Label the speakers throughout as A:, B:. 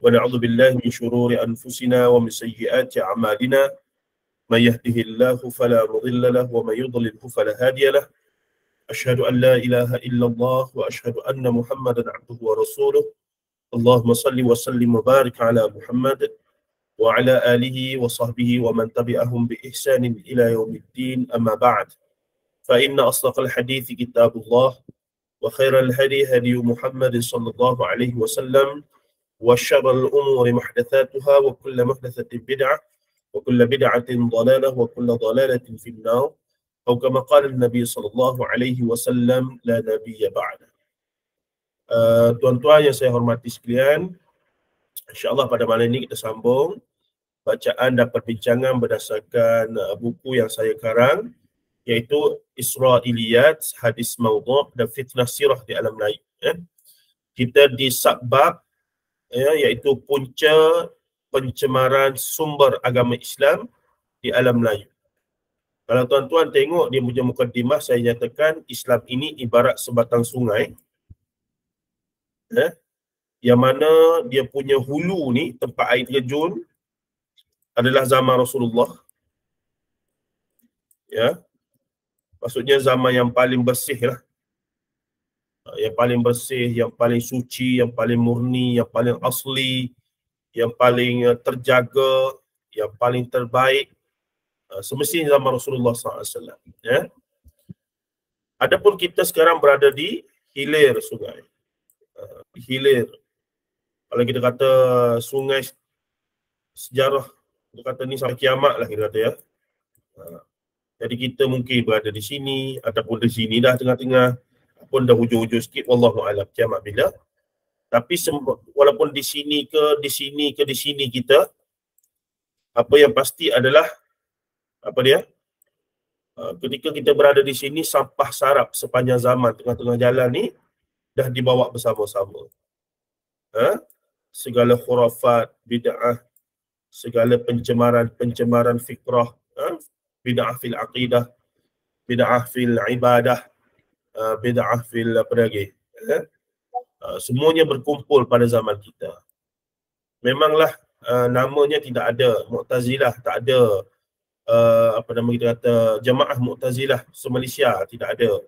A: ونعوذ بالله من شرور أنفسنا ومن سيئات أعمالنا من يهده الله فلا مضل له ومن يضلله فلا هادي له أشهد أن لا إله إلا الله وأشهد أن محمدا عبده ورسوله اللهم صل وسلم وبارك على محمد وعلى آله وصحبه ومن تبعهم بإحسان إلى يوم الدين أما بعد فإن أصدق الحديث كتاب الله وخير الهدي هدي محمد صلى الله عليه وسلم وشر الأمور محدثاتها وكل محدثة بدعة وكل بدعة ضلالة وكل ضلالة في النار أو كما قال النبي صلى الله عليه وسلم لا نبي بعد. Tuan-tuan yang saya hormati sekalian, insya-Allah pada malam ini kita sambung bacaan dan perbincangan berdasarkan buku yang saya karang, iaitu Israiliyat, Hadis Maudhu' dan Fitnah Sirah di Alam Melayu. Kita di subbab iaitu punca pencemaran sumber agama Islam di alam Melayu. Kalau tuan-tuan tengok di mukadimah saya nyatakan Islam ini ibarat sebatang sungai yang mana dia punya hulu ni, tempat air terjun adalah zaman Rasulullah. Ya. Maksudnya zaman yang paling bersih lah. Yang paling bersih, yang paling suci, yang paling murni, yang paling asli, yang paling terjaga, yang paling terbaik. Semestinya zaman Rasulullah SAW. Ya. Adapun kita sekarang berada di hilir sungai. Hilir. Kalau kita kata sungai sejarah, kita kata ni sampai kiamat lah kita kata ya. Jadi kita mungkin berada di sini ataupun di sini dah tengah-tengah, pun dah hujung-hujung sikit, wallahu a'lam kiamat bila. Tapi walaupun di sini ke di sini ke di sini kita, apa yang pasti adalah apa dia? Ketika kita berada di sini, sampah sarap sepanjang zaman tengah-tengah jalan ni dah dibawa bersama-sama. Segala khurafat, bid'ah, segala pencemaran fikrah, bid'ah fil aqidah, bid'ah fil ibadah, bid'ah fil apa lagi, semuanya berkumpul pada zaman kita. Memanglah namanya tidak ada Mu'tazilah, tak ada apa nama kita kata Jamaah Mu'tazilah se-Malaysia, tidak ada.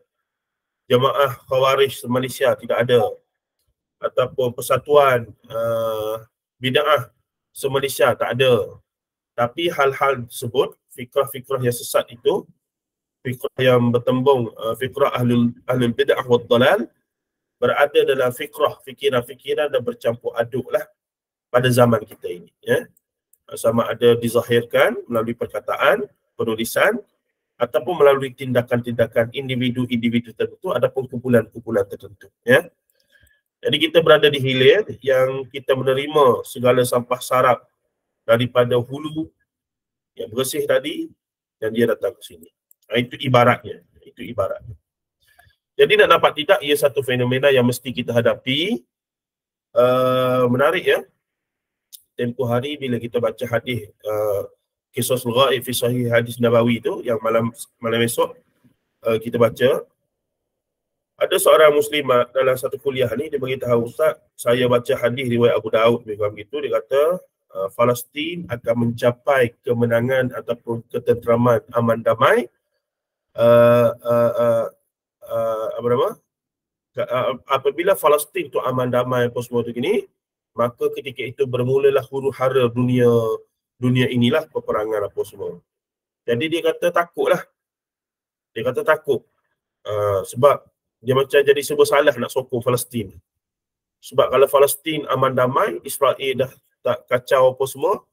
A: Jamaah Khawarij se-Malaysia tidak ada. Ataupun persatuan bid'ah se-Malaysia tak ada. Tapi hal-hal tersebut, fikrah-fikrah yang sesat itu, fikrah yang bertembung, fikrah ahlul bid'ah wad dalal, berada dalam fikiran-fikiran dan bercampur aduk lah pada zaman kita ini. Ya. Sama ada dizahirkan melalui perkataan, penulisan, ataupun melalui tindakan-tindakan individu-individu tertentu, ataupun kumpulan-kumpulan tertentu. Ya. Jadi kita berada di hilir yang kita menerima segala sampah sarap daripada hulu yang bersih tadi, dan dia datang ke sini. Itu ibaratnya. Itu ibaratnya. Jadi nak dapat tidak, ia satu fenomena yang mesti kita hadapi. Menarik ya. Tempoh hari bila kita baca hadis Qisasul Ghaib fi Sahih Hadis Nabawi tu, yang malam esok kita baca, ada seorang muslimah dalam satu kuliah ni, dia beritahu, Ustaz, saya baca hadis riwayat Abu Daud begitu, dia kata Palestin akan mencapai kemenangan ataupun ketenteraman aman damai apa nama? Apabila Palestin tu aman damai apa semua tu gini, maka ketika itu bermulalah huru-hara dunia inilah peperangan apa semua. Jadi dia kata takutlah. Dia kata takut. Sebab dia macam jadi serba salah nak sokong Palestin. Sebab kalau Palestin aman damai, Israel dah tak kacau apa semua,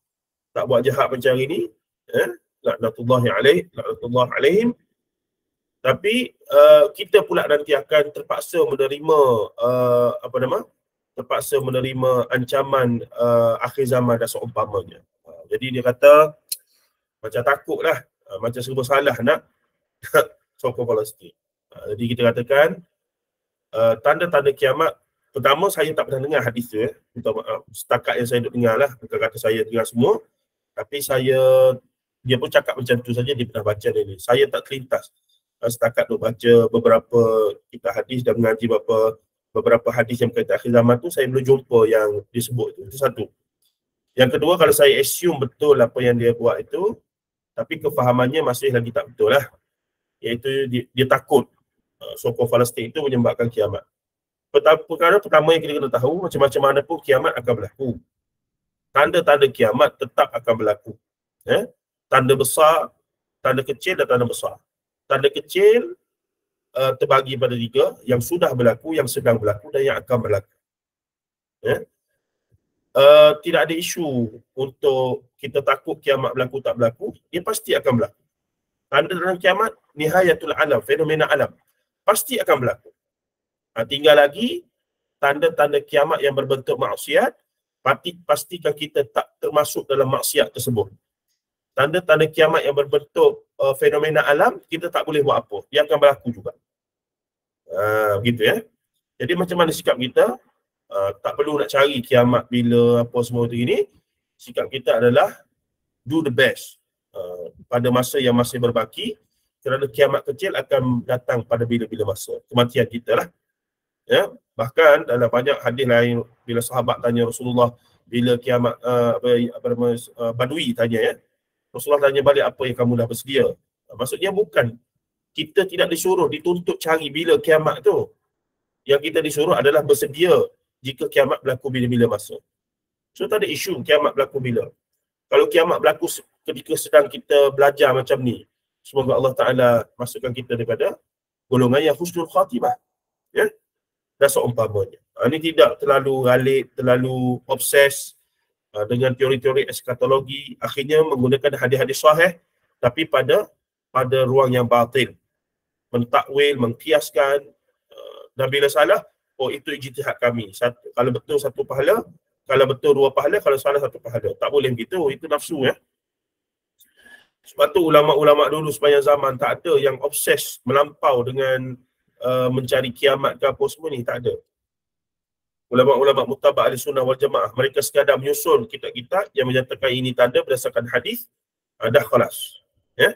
A: tak buat jahat macam hari ni, laknatullahi alaihim. Tapi kita pula nanti akan terpaksa menerima terpaksa menerima ancaman akhir zaman dan seumpamanya. Jadi dia kata macam takutlah, macam serba salah nak sokong Palestin. Jadi kita katakan tanda-tanda kiamat. Pertama, saya tak pernah dengar hadis tu, minta maaf. Setakat yang saya dengar lah, bukan kata saya dengar semua, tapi dia pun cakap macam tu saja, dia pernah baca dia ni. Saya tak terlintas. Setakat tu baca beberapa kitab hadis dan mengaji beberapa hadis yang berkaitan akhir zaman tu saya belum jumpa yang disebut tu. Itu satu. Yang kedua, kalau saya assume betul apa yang dia buat itu, tapi kefahamannya masih lagi tak betul lah. Iaitu dia takut sokong Palestin itu menyebabkan kiamat. Perkara pertama yang kita kena tahu, macam-macam mana pun kiamat akan berlaku. Tanda-tanda kiamat tetap akan berlaku. Tanda besar, tanda kecil dan tanda besar. Tanda kecil terbagi pada 3, yang sudah berlaku, yang sedang berlaku dan yang akan berlaku. Tidak ada isu untuk kita takut kiamat berlaku tak berlaku, dia pasti akan berlaku. Tanda dalam kiamat, nihayatul alam, fenomena alam, pasti akan berlaku. Tinggal lagi tanda-tanda kiamat yang berbentuk maksiat, pastikan kita tak termasuk dalam maksiat tersebut. Tanda-tanda kiamat yang berbentuk fenomena alam, kita tak boleh buat apa, dia akan berlaku juga. Begitu ya. Jadi macam mana sikap kita? Tak perlu nak cari kiamat bila apa semua tu ini. Sikap kita adalah do the best pada masa yang masih berbaki, kerana kiamat kecil akan datang pada bila-bila masa. Kematian kita lah. Ya, bahkan dalam banyak hadis lain, bila sahabat tanya Rasulullah bila kiamat, Badui tanya ya, Rasulullah tanya balik, apa yang kamu dah bersedia? Maksudnya bukan kita tidak disuruh, dituntut cari bila kiamat tu. Yang kita disuruh adalah bersedia jika kiamat berlaku bila-bila masa. So tak ada isu kiamat berlaku bila. Kalau kiamat berlaku ketika sedang kita belajar macam ni, semoga Allah Ta'ala masukkan kita daripada golongan yang husnul khatimah. Ya? Dan seumpamanya. Ini tidak terlalu galik, terlalu obses dengan teori-teori eskatologi, akhirnya menggunakan hadis-hadis sahih tapi pada ruang yang batil, mentakwil, mengkiaskan, dan bila salah, oh itu ijtihad kami, kalau betul 1 pahala, kalau betul 2 pahala, kalau salah 1 pahala. Tak boleh begitu, itu nafsu ya. Sebab tu ulama-ulama dulu sepanjang zaman tak ada yang obses melampau dengan mencari kiamat ke apa semua ni, tak ada. Ulama-ulama mutabak ahli sunnah wal jamaah, mereka sekadar menyusun kitab-kitab yang menyatakan ini tanda berdasarkan hadis, dah khalas. Ya?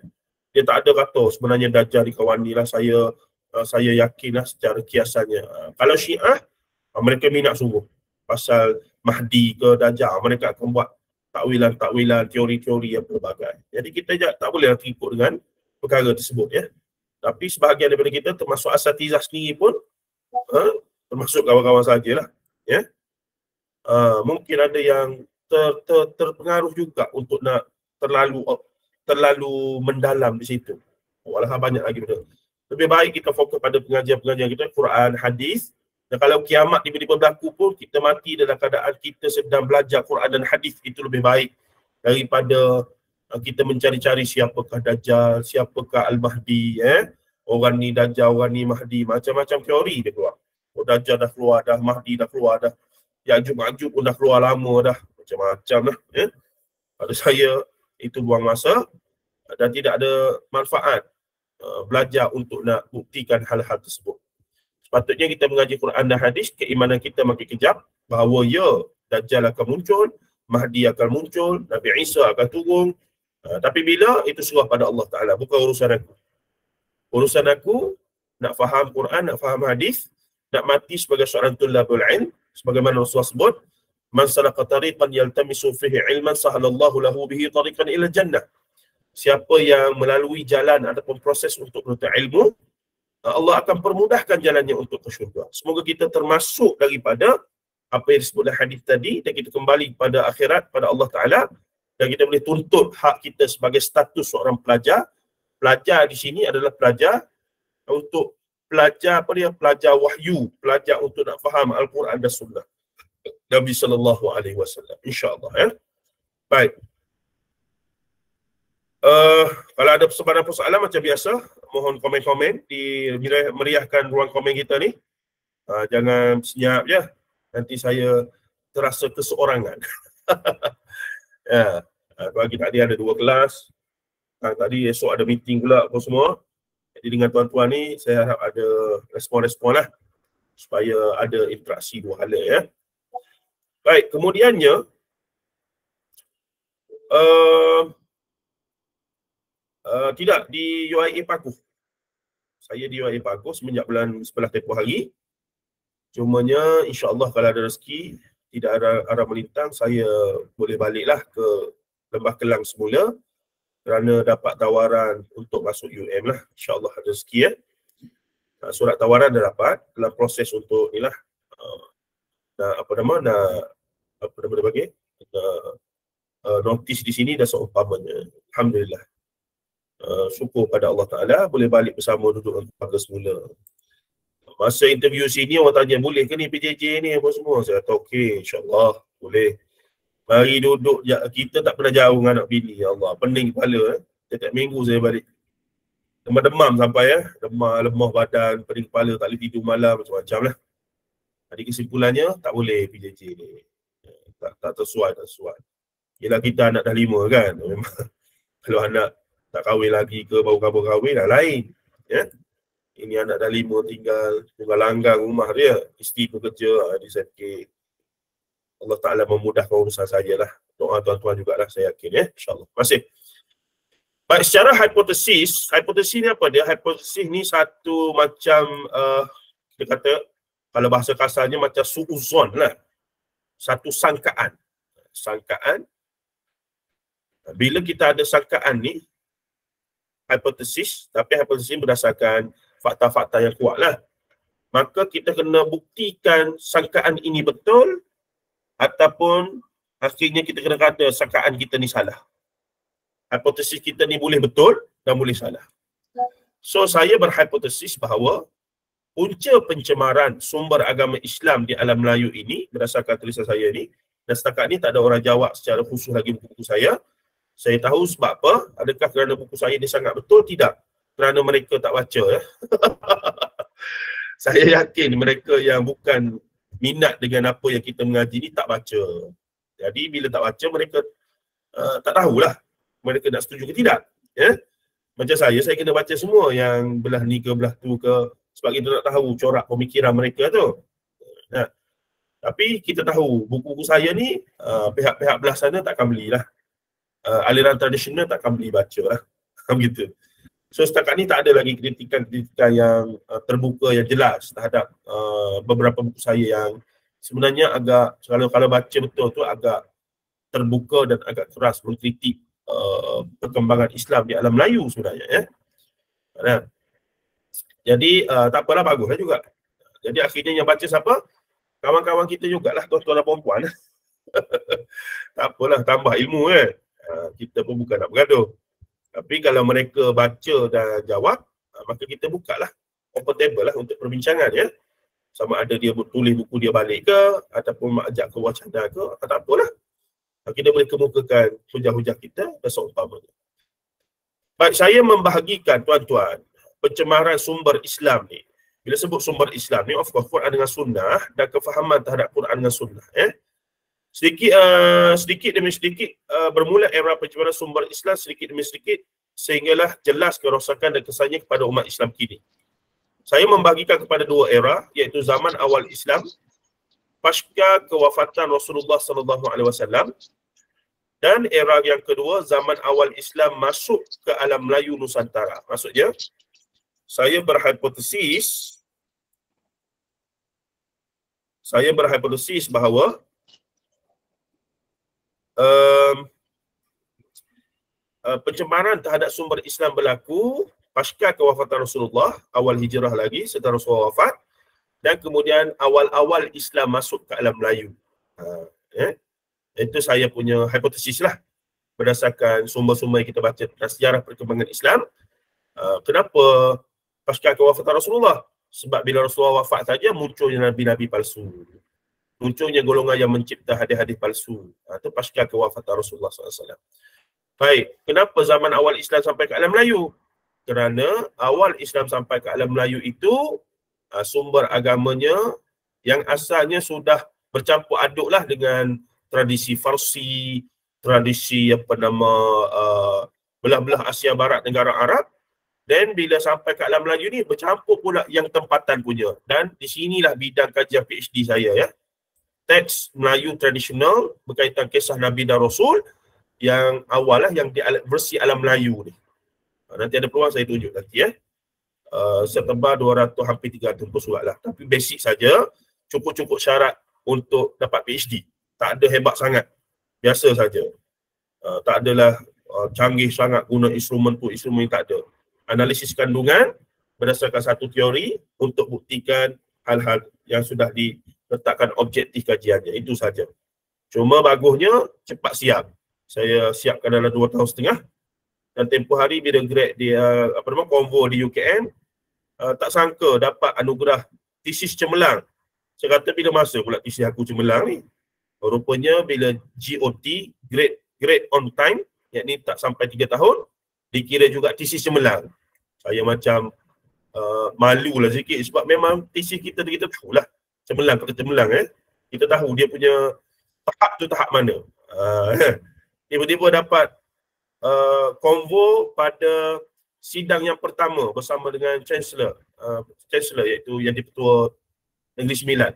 A: Dia tak ada kata sebenarnya Dajjal dikawani lah, saya yakinlah secara kiasannya. Kalau Syiah, mereka minat sungguh pasal Mahdi ke Dajjal, mereka akan buat takwilan-takwilan, teori-teori yang pelbagai. Jadi kita tak boleh terikut dengan perkara tersebut ya. Tapi sebahagian daripada kita, termasuk asatizah sendiri pun, termasuk kawan-kawan sajalah ya. Mungkin ada yang terpengaruh juga untuk nak terlalu mendalam di situ. Walaupun banyak lagi benda. Lebih baik kita fokus pada pengajian-pengajian kita, Quran, hadis. Dan kalau kiamat tiba-tiba berlaku pun, kita mati dalam keadaan kita sedang belajar Quran dan hadis, itu lebih baik daripada kita mencari-cari siapakah Dajjal, siapakah Al-Mahdi. Orang ni Dajjal, orang ni Mahdi. Macam-macam teori dia keluar. Oh, Dajjal dah keluar dah, Mahdi dah keluar dah, Ya'juj pun dah keluar lama dah. Macam-macam lah. Pada saya, itu buang masa dan tidak ada manfaat belajar untuk nak buktikan hal-hal tersebut. Sepatutnya kita mengaji Quran dan hadis, keimanan kita makin kejap bahawa ya, Dajjal akan muncul, Mahdi akan muncul, Nabi Isa akan turun. Tapi bila, itu serah pada Allah Ta'ala, bukan urusan aku. Urusan aku, nak faham Quran, nak faham hadis, nak mati sebagai seorang tulabul ilm, sebagaimana Rasulullah sebut, man salaka tariqan yaltamisu fihi ilman sahalallahu lahu bihi tariqan ila jannah. Siapa yang melalui jalan ataupun proses untuk menuntut ilmu, Allah akan permudahkan jalannya untuk ke syurga. Semoga kita termasuk daripada apa yang disebut dalam hadis tadi, dan kita kembali pada akhirat, pada Allah Ta'ala, dan kita boleh tuntut hak kita sebagai status seorang pelajar. Pelajar di sini adalah pelajar untuk pelajar wahyu, pelajar untuk nak faham Al-Quran dan Sunnah Nabi SAW, insya-Allah ya. Baik. Kalau ada persoalan macam biasa, mohon komen-komen, meriahkan ruang komen kita ni. Jangan senyap je, nanti saya terasa keseorangan. Ya, pagi tadi ada 2 kelas, tadi esok ada meeting pula apa semua. Jadi dengan tuan-tuan ni, saya harap ada respon-respon lah, supaya ada interaksi 2 hala ya. Baik, kemudiannya tidak di UIA Pakuh. Saya di UIA Pakuh semenjak bulan 11 tempoh hari. Cumanya insya-Allah kalau ada rezeki, tidak ada arah melintang, saya boleh baliklah ke Lembah Kelang semula kerana dapat tawaran untuk masuk UM lah. InsyaAllah ada rezeki surat tawaran dah dapat, dalam proses untuk ni lah, nak dia bagi notis di sini dah seumpamanya. Alhamdulillah. Syukur pada Allah Ta'ala boleh balik bersama duduk dengan keluarga semula. Masa interview sini orang tanya, boleh ke ni PJJ ni apa semua? Saya kata okey, insyaAllah boleh. Mari duduk, kita tak pernah jauh dengan anak bini. Ya Allah, pening kepala. Setiap minggu saya balik. Demam sampai demam, lemah badan, pening kepala, tak boleh tidur malam, macam-macam lah. Jadi kesimpulannya, tak boleh PJJ ni. Tak tersuai. Yelah kita anak dah 5 kan. Memang kalau anak tak kahwin lagi ke, baru kahwin dah lain. Ya. Ini anak dah 5 tinggal langgang rumah dia. Isteri bekerja, dia saya fikir Allah Ta'ala memudahkan urusan saya lah. Doa tuan-tuan jugalah saya yakin ya. InsyaAllah. Terima kasih. Baik, secara hipotesis ni apa dia? Hipotesis ni satu macam, kita kata, kalau bahasa kasarnya macam su'uzon lah. Satu sangkaan. Bila kita ada sangkaan ni, hipotesis, tapi hipotesis berdasarkan fakta-fakta yang kuat lah. Maka kita kena buktikan sangkaan ini betul ataupun akhirnya kita kena kata sangkaan kita ni salah. Hipotesis kita ni boleh betul dan boleh salah. So saya berhipotesis bahawa punca pencemaran sumber agama Islam di alam Melayu ini berdasarkan tulisan saya ni, dan setakat ni tak ada orang jawab secara khusus lagi buku-buku saya. Saya tahu sebab apa? Adakah kerana buku saya ni sangat betul? Tidak. Kerana mereka tak baca ya. Saya yakin mereka yang bukan minat dengan apa yang kita mengaji ni tak baca. Jadi bila tak baca mereka tak tahulah mereka nak setuju ke tidak. Ya? Macam saya kena baca semua yang belah ni ke belah tu ke, sebab kita nak tahu corak pemikiran mereka tu. Nah, tapi kita tahu buku-buku saya ni pihak-pihak belah sana takkan belilah. Aliran tradisional takkan beli baca lah. Begitu. So setakat ni tak ada lagi kritikan-kritikan yang terbuka yang jelas terhadap beberapa buku saya yang sebenarnya agak, kalau baca betul tu agak terbuka dan agak keras mengkritik perkembangan Islam di alam Melayu sebenarnya ya. Nah, jadi tak apalah, baguslah juga. Jadi akhirnya yang baca siapa? Kawan-kawan kita jugalah, tuan-tuan dan puan-puan. Tak apalah, tambah ilmu kan. Kita pun bukan nak bergaduh. Tapi kalau mereka baca dan jawab, maka kita bukalah open table lah untuk perbincangan ya. Sama ada dia tulis buku dia balik ke, ataupun ajak ke wacana ke, tak apalah. Kita boleh kemukakan hujah-hujah kita dan seumpamanya. Baik, saya membahagikan tuan-tuan pencemaran sumber Islam ni. Bila sebut sumber Islam ni, of course Quran dengan sunnah dan kefahaman terhadap Quran dengan sunnah ya. Sedikit demi sedikit bermula era pencemaran sumber Islam sedikit demi sedikit sehinggalah jelas kerosakan dan kesannya kepada umat Islam kini. Saya membahagikan kepada dua era, iaitu zaman awal Islam pasca kewafatan Rasulullah SAW, dan era yang kedua zaman awal Islam masuk ke alam Melayu Nusantara. Maksudnya saya berhipotesis bahawa pencemaran terhadap sumber Islam berlaku pasca kewafatan Rasulullah, awal hijrah lagi setelah Rasulullah wafat, dan kemudian awal-awal Islam masuk ke alam Melayu. Itu saya punya hipotesis lah berdasarkan sumber-sumber yang kita baca tentang sejarah perkembangan Islam. Kenapa pasca kewafatan Rasulullah? Sebab bila Rasulullah wafat saja munculnya nabi-nabi palsu, munculnya golongan yang mencipta hadis-hadis palsu. Itu pasca kewafatan Rasulullah SAW. Baik, kenapa zaman awal Islam sampai ke alam Melayu? Kerana awal Islam sampai ke alam Melayu itu sumber agamanya yang asalnya sudah bercampur aduklah dengan tradisi Farsi, tradisi belah-belah Asia Barat, negara Arab. Dan bila sampai ke alam Melayu ni bercampur pula yang tempatan punya. Dan di sinilah bidang kajian PhD saya ya. Teks Melayu tradisional berkaitan kisah Nabi dan Rasul yang awal lah, yang di versi alam Melayu ni. Nanti ada peluang saya tunjuk nanti ya. Setebal 200 hampir 300 surat lah. Tapi basic saja. cukup-cukup syarat untuk dapat PhD. Tak ada hebat sangat. Biasa saja. Tak adalah canggih sangat guna instrumen tu, instrumen tak ada. Analisis kandungan berdasarkan satu teori untuk buktikan hal-hal yang sudah diletakkan objektif kajiannya. Itu saja. Cuma bagusnya cepat siap. Saya siapkan dalam 2 tahun setengah dan tempoh hari bila grad dia konvo di UKM, tak sangka dapat anugerah tesis cemerlang. Saya kata bila masa pula tesis aku cemerlang ni? Rupanya bila GOT, grade on time, yakni tak sampai 3 tahun, dikira juga tesis cemerlang. Saya macam malu lah sikit sebab memang tesis kita tahu lah cemerlang, kata cemerlang kita tahu dia punya tahap tu tahap mana. Tiba-tiba dapat konvo pada sidang yang pertama bersama dengan Chancellor iaitu yang di-Ketua Negeri Sembilan.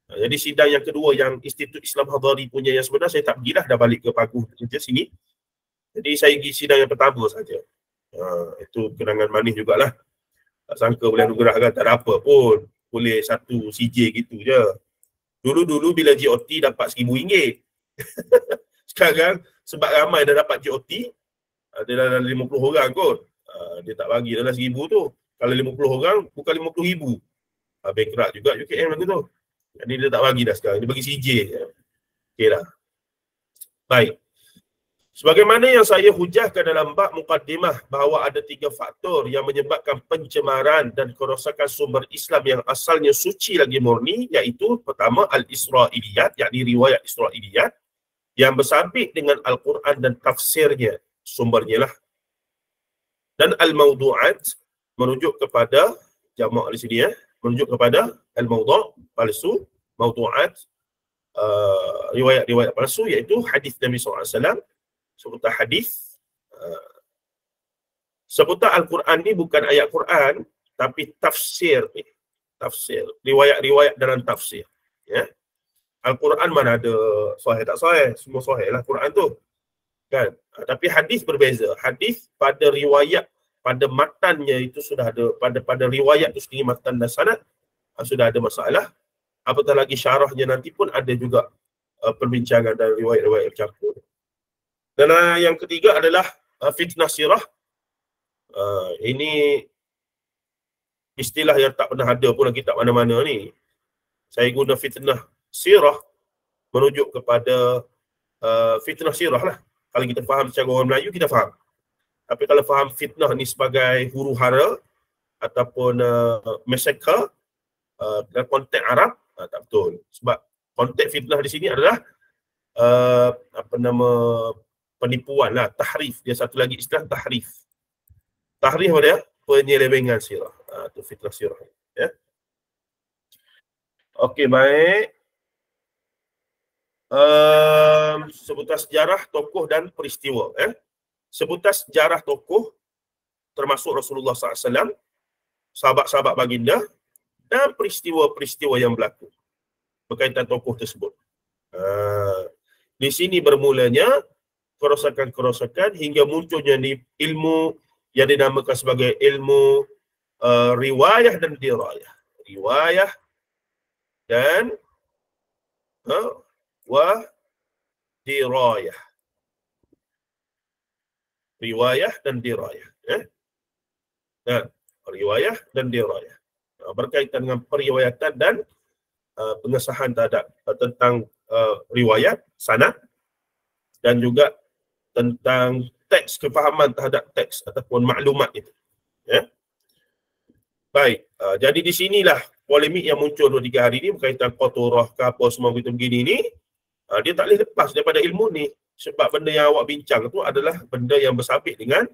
A: Jadi sidang yang kedua yang Institut Islam Hadari punya yang sebenar saya tak pergilah, dah balik ke Paguh kerja sini. Jadi saya pergi sidang yang pertama saja. Itu kenangan manis jugalah. Tak sangka boleh anugerahkan, tak ada apa pun. Boleh satu CJ gitu je. Dulu bila GOT dapat RM1,000. Sekarang sebab ramai dah dapat GOT, ada dalam 50 orang kot. Dia tak bagi dalam 1,000 tu. Kalau 50 orang, bukan 50,000. Bankrupt juga UKM lagu tu. Jadi dia tak bagi dah sekarang. Dia bagi CJ. Okey lah. Baik. Sebagaimana yang saya hujahkan dalam bab mukaddimah bahawa ada 3 faktor yang menyebabkan pencemaran dan kerosakan sumber Islam yang asalnya suci lagi murni, iaitu pertama al-Israiliyat, yakni riwayat Israiliyat yang bersabit dengan Al-Quran dan tafsirnya, sumbernya lah. Dan al-mawdu'at merujuk kepada jamak di sini merujuk kepada al-mawdu' palsu, mawdu'at riwayat-riwayat palsu, iaitu hadis Nabi SAW. Seputar hadis, seputar Al-Quran ni bukan ayat Quran, tapi tafsir ni. Tafsir, riwayat-riwayat dalam tafsir. Ya. Al-Quran mana ada sahih tak sahih, semua sahih lah Quran tu. Kan? Tapi hadis berbeza. Hadis pada riwayat, pada matannya itu sudah ada, pada riwayat itu sendiri, matan dan sanad, sudah ada masalah. Apatah lagi syarahnya nanti pun ada juga perbincangan dan riwayat-riwayat bercampur. Dan yang ketiga adalah fitnah sirah. Ini istilah yang tak pernah ada pun dalam kitab mana-mana ni. Saya guna fitnah sirah merujuk kepada fitnah sirah lah. Kalau kita faham secara orang Melayu, kita faham. Tapi kalau faham fitnah ni sebagai huru hara ataupun massacre dalam konteks Arab, tak betul. Sebab konteks fitnah di sini adalah penipuan lah, tahrif. Dia satu lagi istilah tahrif. Tahrif apa dia? Penyelewengan sirah. Itu fitnah sirah. Ya. Okey, baik. Seputar sejarah, tokoh dan peristiwa. Seputar sejarah tokoh, termasuk Rasulullah SAW, sahabat-sahabat baginda, dan peristiwa-peristiwa yang berlaku berkaitan tokoh tersebut. Di sini bermulanya kerosakan-kerosakan hingga munculnya ilmu yang dinamakan sebagai ilmu riwayah dan dirayah. Riwayah dan dirayah. Riwayah dan dirayah. Riwayah dan dirayah. Berkaitan dengan periwayatan dan pengesahan tentang riwayat, sanad, dan juga tentang teks, kefahaman terhadap teks ataupun maklumat itu. Ya. Baik, jadi di sinilah polemik yang muncul 2-3 hari ini berkaitan qaturah ke apa semua begini ni. Dia tak boleh lepas daripada ilmu ni. Sebab benda yang awak bincang tu adalah benda yang bersabit dengan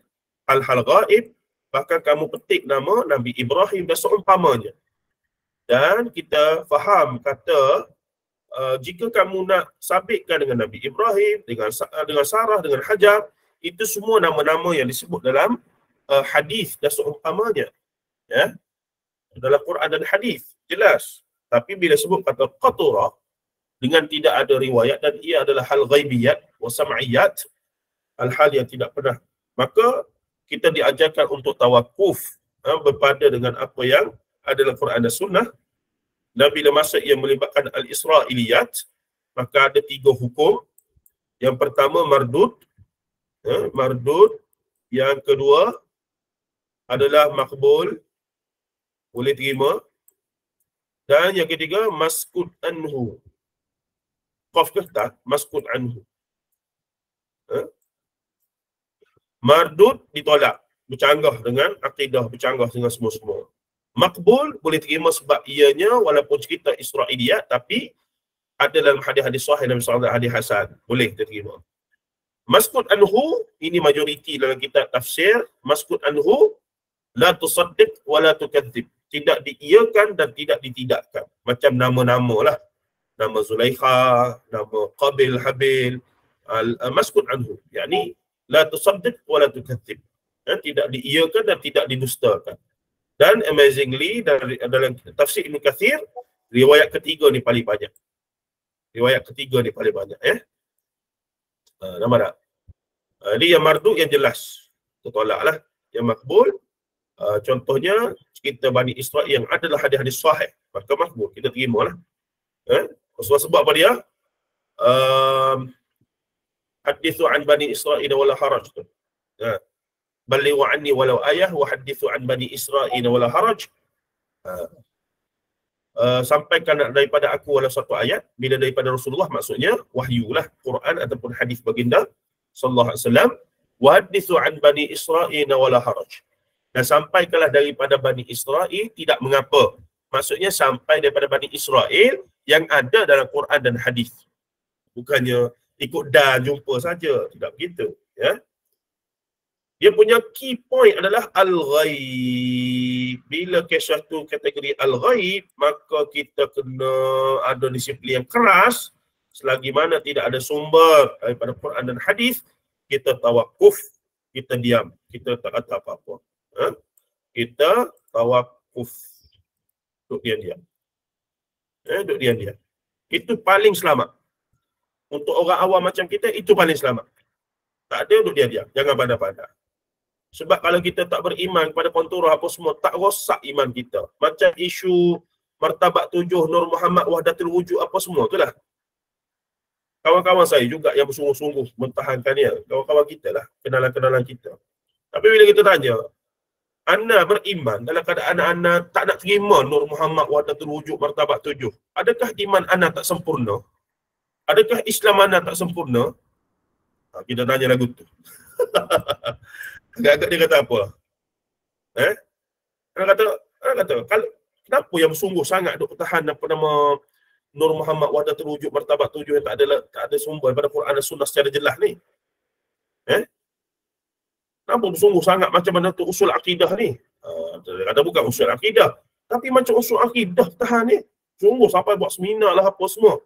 A: hal-hal gaib. Bahkan kamu petik nama Nabi Ibrahim dan seumpamanya. Dan kita faham kata jika kamu nak sabitkan dengan Nabi Ibrahim, dengan Sarah, dengan Hajar, itu semua nama-nama yang disebut dalam hadis dan seumpamanya. Ya? Dalam Quran dan hadis jelas. Tapi bila sebut kata qaturah dengan tidak ada riwayat dan ia adalah hal ghaibiyat wa sam'iyat, hal-hal yang tidak pernah, maka kita diajarkan untuk tawakuf berpada dengan apa yang ada dalam Quran dan Sunnah. Dan bila masa yang melibatkan al-Israiliyat, maka ada 3 hukum. Yang pertama mardud, mardud. Yang kedua adalah makbul, boleh terima. Dan yang ketiga maskut anhu. Qaf ke tak? Maskut anhu. Mardud ditolak, bercanggah dengan akidah, bercanggah dengan semua-semua. Makbul boleh terima sebab ianya walaupun cerita Israiliyat tapi ada dalam hadis-hadis sahih dalam hadis hasan, boleh diterima. Maskut anhu, ini majoriti dalam kitab tafsir. Maskut anhu la tusaddiq wa la tukadzib, tidak diiyakan dan tidak ditidakkan. Macam nama-nama lah, nama Zulaikha, nama Qabil, Habil. Maskut anhu, yakni la tusaddiq wa la tukadzib, tidak diiyakan dan tidak didustakan. Dan amazingly dalam tafsir Ibn Kathir, riwayat ketiga ni paling banyak. Riwayat ketiga ni paling banyak. Nampak tak? Ini yang marduk yang jelas, tertolak lah. Yang makbul, contohnya cerita Bani Israel yang adalah hadis-hadis sahih, maka makbul, kita terima lah. Sebab apa dia? Hadithu an Bani Israel wala haraj. Balighu anni walau ayah wa hadithu an Bani Israel wala haraj. Sampaikan daripada aku walau satu ayat. Bila daripada Rasulullah maksudnya wahyu lah, Quran ataupun hadis baginda sallallahu alaihi wasallam. Wa hadithu an Bani Israel wala haraj. Dan sampaikanlah daripada Bani Israel tidak mengapa. Maksudnya sampai daripada Bani Israel yang ada dalam Quran dan hadis. Bukannya ikut dan jumpa saja, tidak begitu, ya. Dia punya key point adalah al-ghaib. Bila sesuatu kategori al-ghaib, maka kita kena ada disiplin yang keras. Selagi mana tidak ada sumber daripada Quran dan hadis, kita tawakuf, kita diam, kita tak kata apa-apa. Kita tawakuf, duduk diam-diam. Duduk diam-diam. Itu paling selamat. Untuk orang awam macam kita, itu paling selamat. Tak ada, duduk diam-diam. Jangan pandai-pandai. Sebab kalau kita tak beriman pada konturah apa semua, tak rosak iman kita. Macam isu martabat 7, Nur Muhammad, Wahdatul Wujud, apa semua tu lah. Kawan-kawan saya juga yang bersungguh-sungguh mentahankan dia. Kawan-kawan kita lah, kenalan-kenalan kita. Tapi bila kita tanya, anda beriman dalam keadaan anda tak nak terima Nur Muhammad, Wahdatul Wujud, martabat 7. Adakah iman anda tak sempurna? Adakah Islam anda tak sempurna? Kita tanya lagu tu. Agak-agak dia kata apa? Dia kata, kalau kenapa yang sungguh sangat duk pertahan apa nama Nur Muhammad, Wahdatul Wujud, martabat 7 yang tak ada sumber daripada Quran dan Sunnah secara jelas ni? Kenapa bersungguh sangat macam mana tu usul akidah ni? Dia kata bukan usul akidah, tapi macam usul akidah tahan ni. Sungguh sampai buat seminar lah apa semua.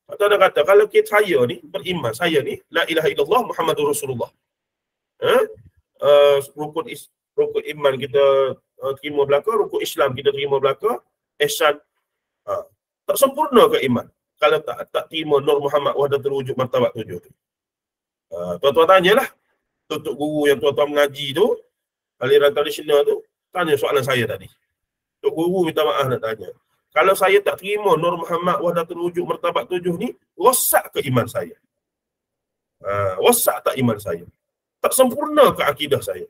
A: Atau dia kata, kalau saya ni beriman, saya ni la ilaha illallah Muhammadur Rasulullah. Rukun iman kita terima belaka, rukun Islam kita terima belaka, ihsan. Tak sempurna ke iman kalau tak terima Nur Muhammad, Wahdatul Wujud, martabat 7 tu? Tuan-tuan tanyalah tok guru yang tuan-tuan mengaji tu, aliran tradisional tu, tanya soalan saya tadi. Tok guru minta maaf nak tanya. Kalau saya tak terima Nur Muhammad, Wahdatul Wujud, martabat 7 ni, rosak ke iman saya? Rosak tak iman saya? Tak sempurna ke akidah saya?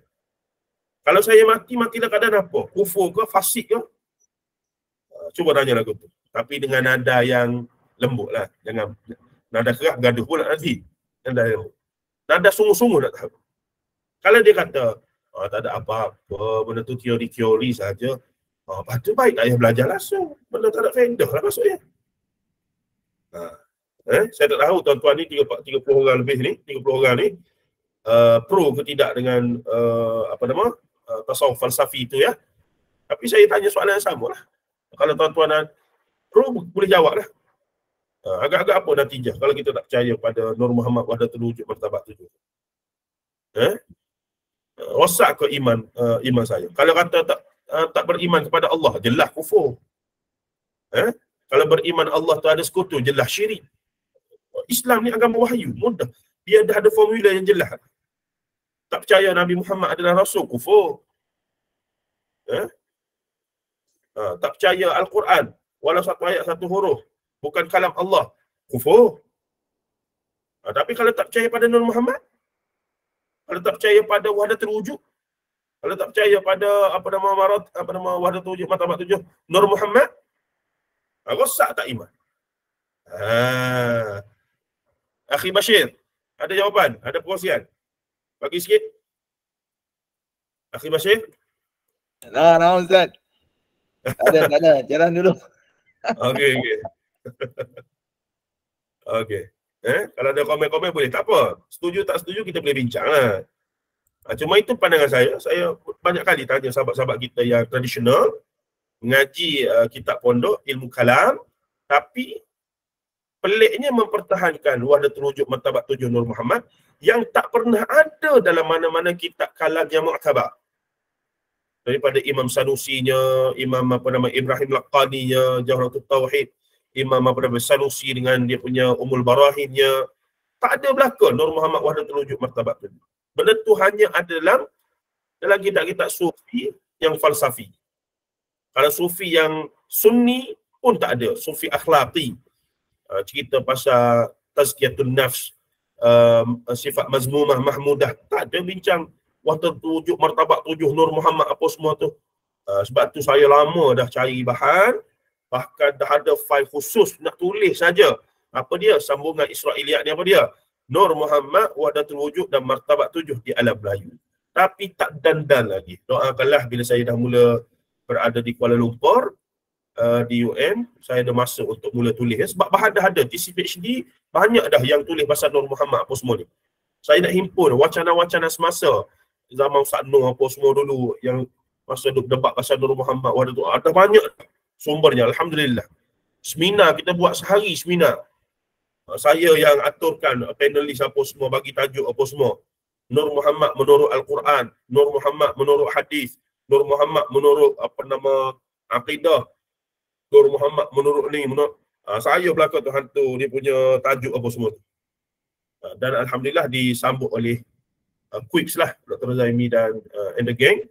A: Kalau saya mati dalam keadaan apa? Kufur ke? Fasik ke? Cuba tanya lagu tu. Tapi dengan nada yang lembut lah. Jangan nada keras, gaduh pula nanti. Nada sungguh-sungguh nak tahu. Kalau dia kata, tak ada apa-apa, benda tu teori-teori saja. Patut baik tak payah belajar langsung. Benda tak ada faedah lah maksudnya. Saya tak tahu tuan-tuan ni 30 orang lebih ni, 30 orang ni pro ke tidak dengan tasawuf falsafi itu, ya. Tapi saya tanya soalan yang sama lah. Kalau tuan-tuan pro, boleh jawab lah. Agak-agak apa natijah kalau kita tak percaya pada Nur Muhammad, Wahdatul Wujud, martabat 7? Rosak ke iman saya? Kalau kata tak beriman kepada Allah, jelas kufur. Kalau beriman Allah tu ada sekutu, jelas syirik. Islam ni agama wahyu, mudah. Dia dah ada formula yang jelas. Tak percaya Nabi Muhammad adalah Rasul, kufur. Tak percaya Al-Quran, walau satu ayat satu huruf bukan kalam Allah, kufur. Tapi kalau tak percaya pada Nur Muhammad, kalau tak percaya pada wahdatul wujud, kalau tak percaya pada wahdatul wujud martabat 7 Nur Muhammad, rosak tak iman. Akhi Bashir, ada jawapan? Ada perkongsian? Bagi sikit. Akhi Bashir?
B: Nah, Ustaz. Tak ada. Jalan dulu.
A: Okey. Okey. Kalau ada komen-komen boleh. Tak apa. Setuju tak setuju kita boleh bincang lah. Cuma itu pandangan saya. Saya banyak kali tanya sahabat-sahabat kita yang tradisional, mengaji kitab pondok, ilmu kalam, tapi peliknya mempertahankan wahdatul wujud martabat 7 Nur Muhammad yang tak pernah ada dalam mana-mana kitab kalam yang mu'tabar. Daripada Imam Sanusinya, Imam Ibrahim Laqaninya, Jawharatul Tauhid, Imam Sanusi dengan dia punya Umul Barahinnya, tak ada belakang Nur Muhammad wahdatul wujud martabat 7. Benda tu hanya ada dalam kitab-kitab sufi yang falsafi. Kalau sufi yang sunni pun tak ada, sufi akhlaqi. Cerita pasal tazkiyatun nafs, sifat mazmumah mahmudah, tak ada bincang wahdatul wujud martabat 7 Nur Muhammad apa semua tu. Sebab tu saya lama dah cari bahan, bahkan dah ada fail khusus nak tulis saja. Apa dia? Sambungan Israiliyat ni apa dia? Nur Muhammad wahdatul wujud dan martabat 7 di alam Melayu. Tapi tak dandan lagi. Doakanlah bila saya dah mula berada di Kuala Lumpur, di UM, saya ada masa untuk mula tulis. Sebab bahan dah ada. TC PhD banyak dah yang tulis pasal Nur Muhammad apa semua ni. Saya nak himpun wacana-wacana semasa zaman Ustaz Nur apa semua dulu yang masa duk debat pasal Nur Muhammad wahdatul wujud. Ada banyak sumbernya, alhamdulillah. Seminar kita buat sehari seminar. Saya yang aturkan panelis apa semua, bagi tajuk apa semua. Nur Muhammad menurut Al-Quran, Nur Muhammad menurut hadis, Nur Muhammad menurut akidah, Nur Muhammad menurut ni, saya belakang tu hantu dia punya tajuk apa semua. Dan alhamdulillah disambut oleh Quips lah, Dr. Zaimi dan the gang.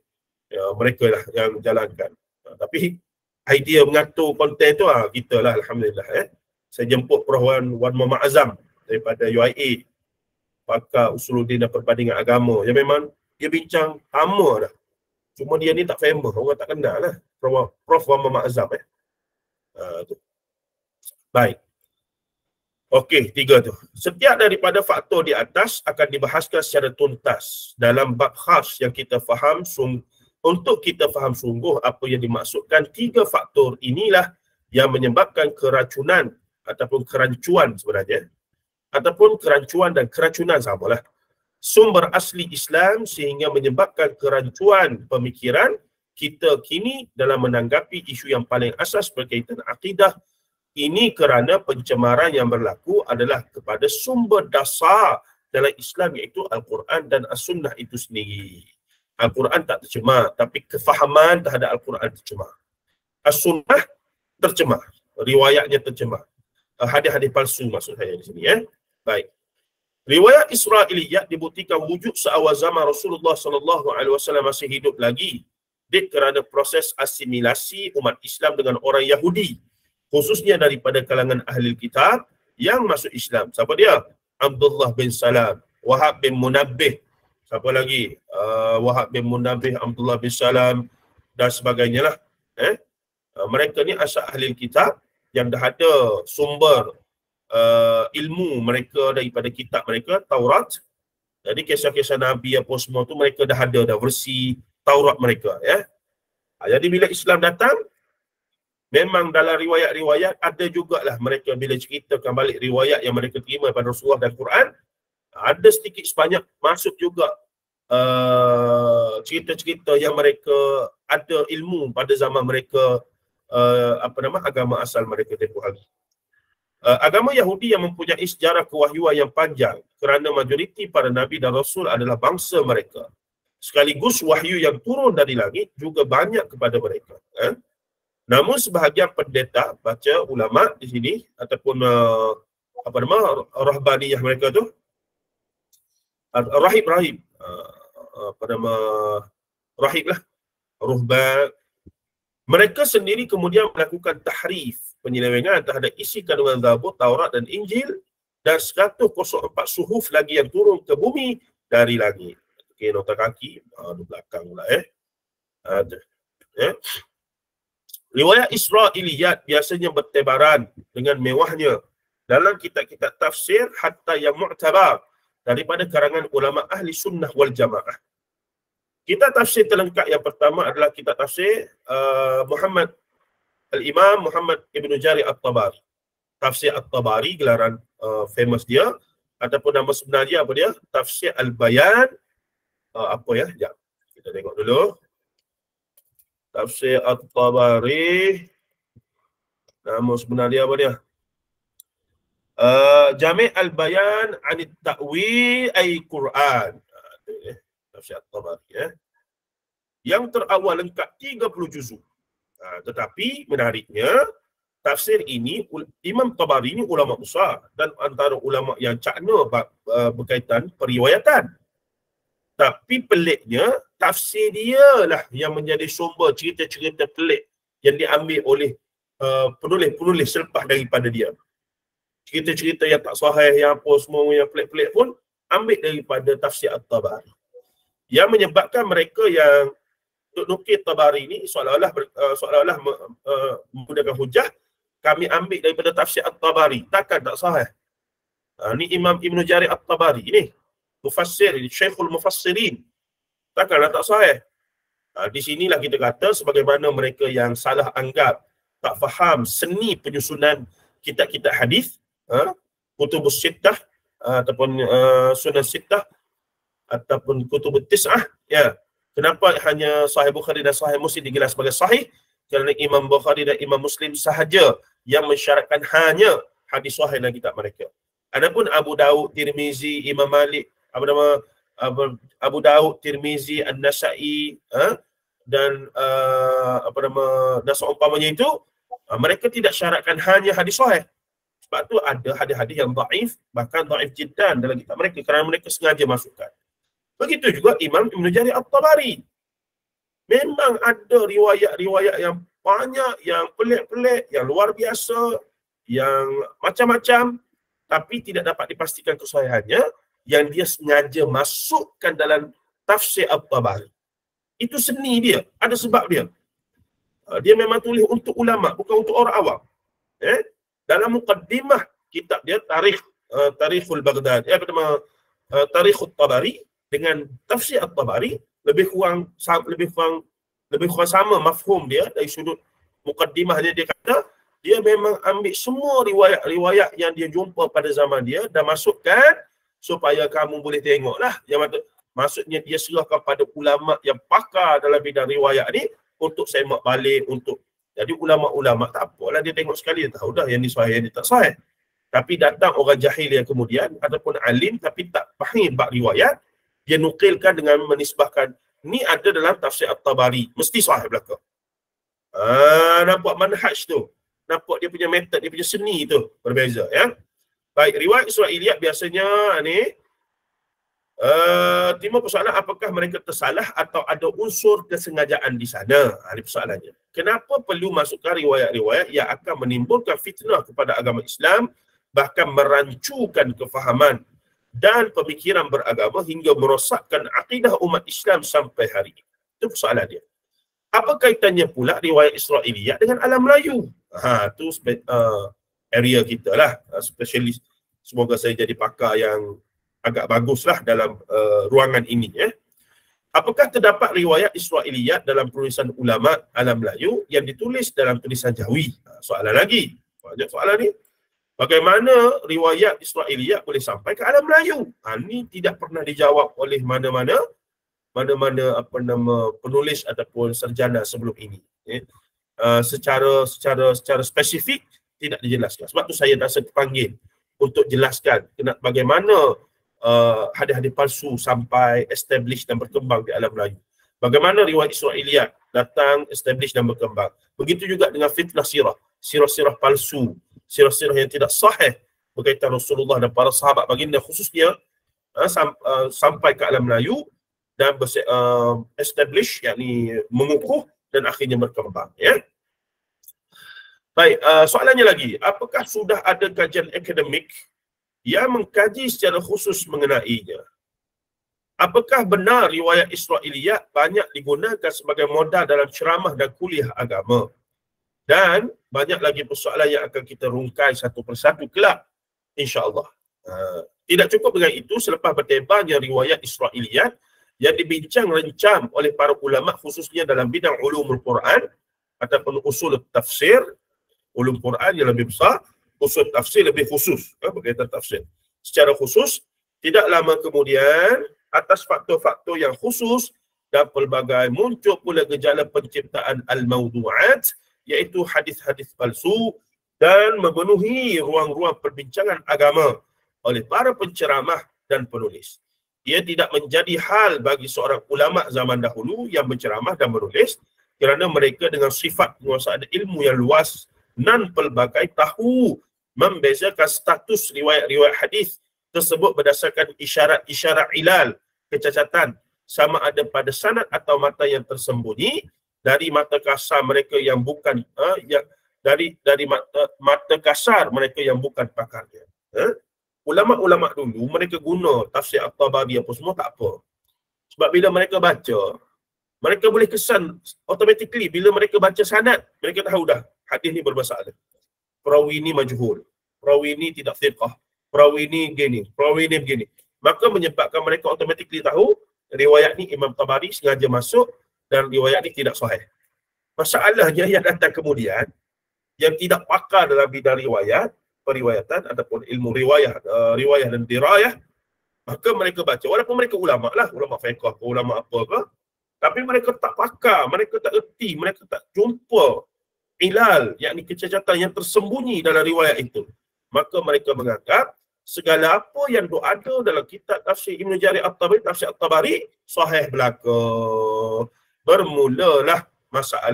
A: Mereka lah yang jalankan. Tapi idea mengatur konten tu kita lah, alhamdulillah. Saya jemput Prof. Wan Muhammad Azam daripada UIA, pakar usuluddin dan perbandingan agama. Yang memang dia bincang lama dah. Cuma dia ni tak famous, orang tak kenal lah. Prof. Wan Muhammad Azam. Tu. Baik. Okey, 3 tu. Setiap daripada faktor di atas akan dibahaskan secara tuntas dalam bab khas yang kita faham. Untuk kita faham sungguh apa yang dimaksudkan, 3 faktor inilah yang menyebabkan keracunan ataupun kerancuan sebenarnya, ataupun kerancuan dan keracunan samalah, sumber asli Islam sehingga menyebabkan kerancuan pemikiran kita kini dalam menanggapi isu yang paling asas berkaitan akidah. Ini kerana pencemaran yang berlaku adalah kepada sumber dasar dalam Islam, iaitu Al-Quran dan As-Sunnah itu sendiri. Al-Quran tak tercemar, tapi kefahaman terhadap Al-Quran tercemar. As-Sunnah tercemar, riwayatnya tercemar. Hadis-hadis palsu maksud saya di sini. Baik. Riwayat Israiliyat dibuktikan wujud seawal zaman Rasulullah SAW masih hidup lagi. Kerana proses asimilasi umat Islam dengan orang Yahudi, khususnya daripada kalangan ahli kitab yang masuk Islam. Siapa dia? Abdullah bin Salam, Wahab bin Munabbih, siapa lagi? Wahab bin Munabbih, Abdullah bin Salam dan sebagainya lah. Mereka ni asal ahli kitab yang dah ada sumber ilmu mereka daripada kitab mereka, Taurat. Jadi kisah-kisah Nabi apa semua tu mereka dah ada dah versi Taurat mereka. Jadi bila Islam datang, memang dalam riwayat-riwayat ada jugalah mereka bila ceritakan balik riwayat yang mereka terima daripada Rasulullah dan Quran, ada sedikit sebanyak masuk juga cerita-cerita yang mereka ada ilmu pada zaman mereka, agama asal mereka tempoh hari. Agama Yahudi yang mempunyai sejarah kewahyuan yang panjang kerana majoriti para Nabi dan Rasul adalah bangsa mereka. Sekaligus wahyu yang turun dari langit juga banyak kepada mereka. Namun sebahagian pendeta, baca ulama di sini ataupun rahbaniyah mereka tu, rahib-rahib, rahib lah, ruhban, Mereka sendiri kemudian melakukan tahrif, penyelewengan terhadap isi kandungan Zabur, Taurat dan Injil, dan 104 suhuf lagi yang turun ke bumi dari langit. Okey, nota kaki di belakang pula Riwayat Israiliyat biasanya bertebaran dengan mewahnya dalam kitab-kitab tafsir hatta yang mu'tabar daripada karangan ulama ahli sunnah wal jamaah. Kitab tafsir terlengkap yang pertama adalah kitab tafsir Al-Imam Muhammad Ibn Jarir At-Tabari. Tafsir At-Tabari, gelaran famous dia, ataupun nama sebenar dia apa dia? Tafsir Al-Bayan. Sekejap. Kita tengok dulu. Tafsir At-Tabari. Nama sebenar dia apa dia? Jami' Al-Bayan Anit Ta'wil Al-Quran. Tafsir At-Tabari. Yang terawal lengkap 30 juzuk. Tetapi menariknya, tafsir ini, Imam Tabari ini ulama besar dan antara ulama yang cakna berkaitan periwayatan. Tapi peliknya, tafsir dia lah yang menjadi sumber cerita-cerita pelik yang diambil oleh penulis-penulis selepas daripada dia. Cerita-cerita yang tak sahih, yang apa semua yang pelik-pelik pun ambil daripada tafsir At-Tabari. Yang menyebabkan mereka yang nukil Tabari ini seolah-olah menggunakan hujah, kami ambil daripada tafsir At-Tabari. Takkan tak sahih. Ni Imam Ibn Jarir At-Tabari ini. Mufassir, Syekhul Mufassirin. Takkanlah tak sahih. Di sinilah kita kata sebagaimana mereka yang salah anggap, tak faham seni penyusunan kitab-kitab hadis, Kutubus Sittah ataupun Sunan Sittah ataupun Kutubut Tis'ah, ya. Kenapa hanya Sahih Bukhari dan Sahih Muslim digelar sebagai sahih? Kerana Imam Bukhari dan Imam Muslim sahaja yang mensyaratkan hanya hadis sahih dalam kitab mereka. Adapun Abu Daud, Tirmizi, Imam Malik, Abu Daud, Tirmizi, An-Nasa'i dan dan seumpamanya itu, mereka tidak syaratkan hanya hadis sahih. Sebab tu ada hadis-hadis yang dhaif, bahkan dhaif jiddan dalam kitab mereka kerana mereka sengaja masukkan. Begitu juga Imam Ibn Jarir At-Tabari. Memang ada riwayat-riwayat yang banyak, yang pelik-pelik, yang luar biasa, yang macam-macam, tapi tidak dapat dipastikan kesahihannya, yang dia sengaja masukkan dalam tafsir At-Tabari. Itu seni dia, ada sebab dia. Dia memang tulis untuk ulama, bukan untuk orang awam. Dalam muqaddimah kitab dia, Tarikhul Baghdad, Tarikhul Tabari, dengan tafsir At-Tabari lebih kurang sama mafhum dia dari sudut mukaddimah dia kata dia memang ambil semua riwayat-riwayat yang dia jumpa pada zaman dia dan masukkan supaya kamu boleh tengoklah, yang maksudnya dia serahkan pada ulama yang pakar dalam bidang riwayat ni untuk semak balik, untuk jadi ulama-ulama tak apalah, dia tengok sekali dia tahu dah yang ni sahih, yang ni tak sahih. Tapi datang orang jahil yang kemudian ataupun alim tapi tak faham bab riwayat, dia nukilkan dengan menisbahkan ni ada dalam tafsir At-Tabari, mesti sahih belaka. Nampak manhaj tu, nampak dia punya metod, dia punya seni tu berbeza, ya. Baik, riwayat Israiliyat biasanya ni timbul persoalan apakah mereka tersalah atau ada unsur kesengajaan di sana. Ini persoalannya. Kenapa perlu masukkan riwayat-riwayat yang akan menimbulkan fitnah kepada agama Islam, bahkan merancukan kefahaman dan pemikiran beragama hingga merosakkan akidah umat Islam sampai hari ini. Itu persoalan dia. Apa kaitannya pula riwayat Israiliyat dengan alam Melayu? Itu area kita lah, spesialis. Semoga saya jadi pakar yang agak baguslah dalam ruangan ini. Apakah terdapat riwayat Israiliyat dalam penulisan ulama alam Melayu yang ditulis dalam tulisan Jawi? Soalan lagi. Banyak soalan ni. Bagaimana riwayat Israiliyat boleh sampai ke alam Melayu? Ini tidak pernah dijawab oleh mana-mana penulis ataupun sarjana sebelum ini. Secara spesifik tidak dijelaskan. Sebab tu saya rasa terpanggil untuk jelaskan bagaimana hadis-hadis palsu sampai establish dan berkembang di alam Melayu. Bagaimana riwayat Israiliyat datang, establish dan berkembang. Begitu juga dengan fitnah sirah, sirah-sirah palsu, sirah-sirah yang tidak sahih berkaitan Rasulullah dan para sahabat baginda khususnya sampai ke alam Melayu dan establish, yakni mengukuh dan akhirnya berkembang. Ya. Baik, soalannya lagi, apakah sudah ada kajian akademik yang mengkaji secara khusus mengenainya? Apakah benar riwayat Israiliyat banyak digunakan sebagai modal dalam ceramah dan kuliah agama? Dan banyak lagi persoalan yang akan kita rungkai satu persatu kelak, insya-Allah. Tidak cukup dengan itu, selepas bertebarnya riwayat Israiliyat yang dibincang rencam oleh para ulama khususnya dalam bidang ulumul Quran ataupun usul tafsir, ulum Quran yang lebih besar, usul tafsir lebih khusus, berkaitan tafsir. Secara khusus, tidak lama kemudian atas faktor-faktor yang khusus dan pelbagai muncul pula gejala penciptaan al-mawdu'at, iaitu hadis-hadis palsu dan memenuhi ruang-ruang perbincangan agama oleh para penceramah dan penulis. Ia tidak menjadi hal bagi seorang ulama zaman dahulu yang berceramah dan menulis kerana mereka dengan sifat penguasaan ilmu yang luas dan pelbagai tahu membezakan status riwayat-riwayat hadis tersebut berdasarkan isyarat-isyarat ilal, kecacatan, sama ada pada sanad atau mata yang tersembunyi dari mata kasar mereka yang bukan dari mata kasar mereka yang bukan pakarnya. Ulama-ulama dulu mereka guna tafsir At-Tabari apa semua tak apa. Sebab bila mereka baca, mereka boleh kesan automatically bila mereka baca sanad, mereka tahu dah hadis ni bermasalah. Perawi ni majhul, perawi ni tidak thiqah, perawi ni gini, perawi ni begini. Maka menyebabkan mereka automatically tahu riwayat ni Imam Tabari sengaja masuk dan riwayat ni tidak sahih. Masalahnya yang datang kemudian, yang tidak pakar dalam bidang riwayat, periwayatan ataupun ilmu riwayat, riwayat dan dirayah, maka mereka baca, walaupun mereka ulama lah, ulama fiqh, ulama apa ke, tapi mereka tak pakar, mereka tak erti, mereka tak jumpa ilal, yakni kecacatan yang tersembunyi dalam riwayat itu. Maka mereka menganggap segala apa yang ada dalam kitab tafsir Ibn Jarir At-Tabari, tafsir At-Tabari, sahih belaka. Bermulalah masalah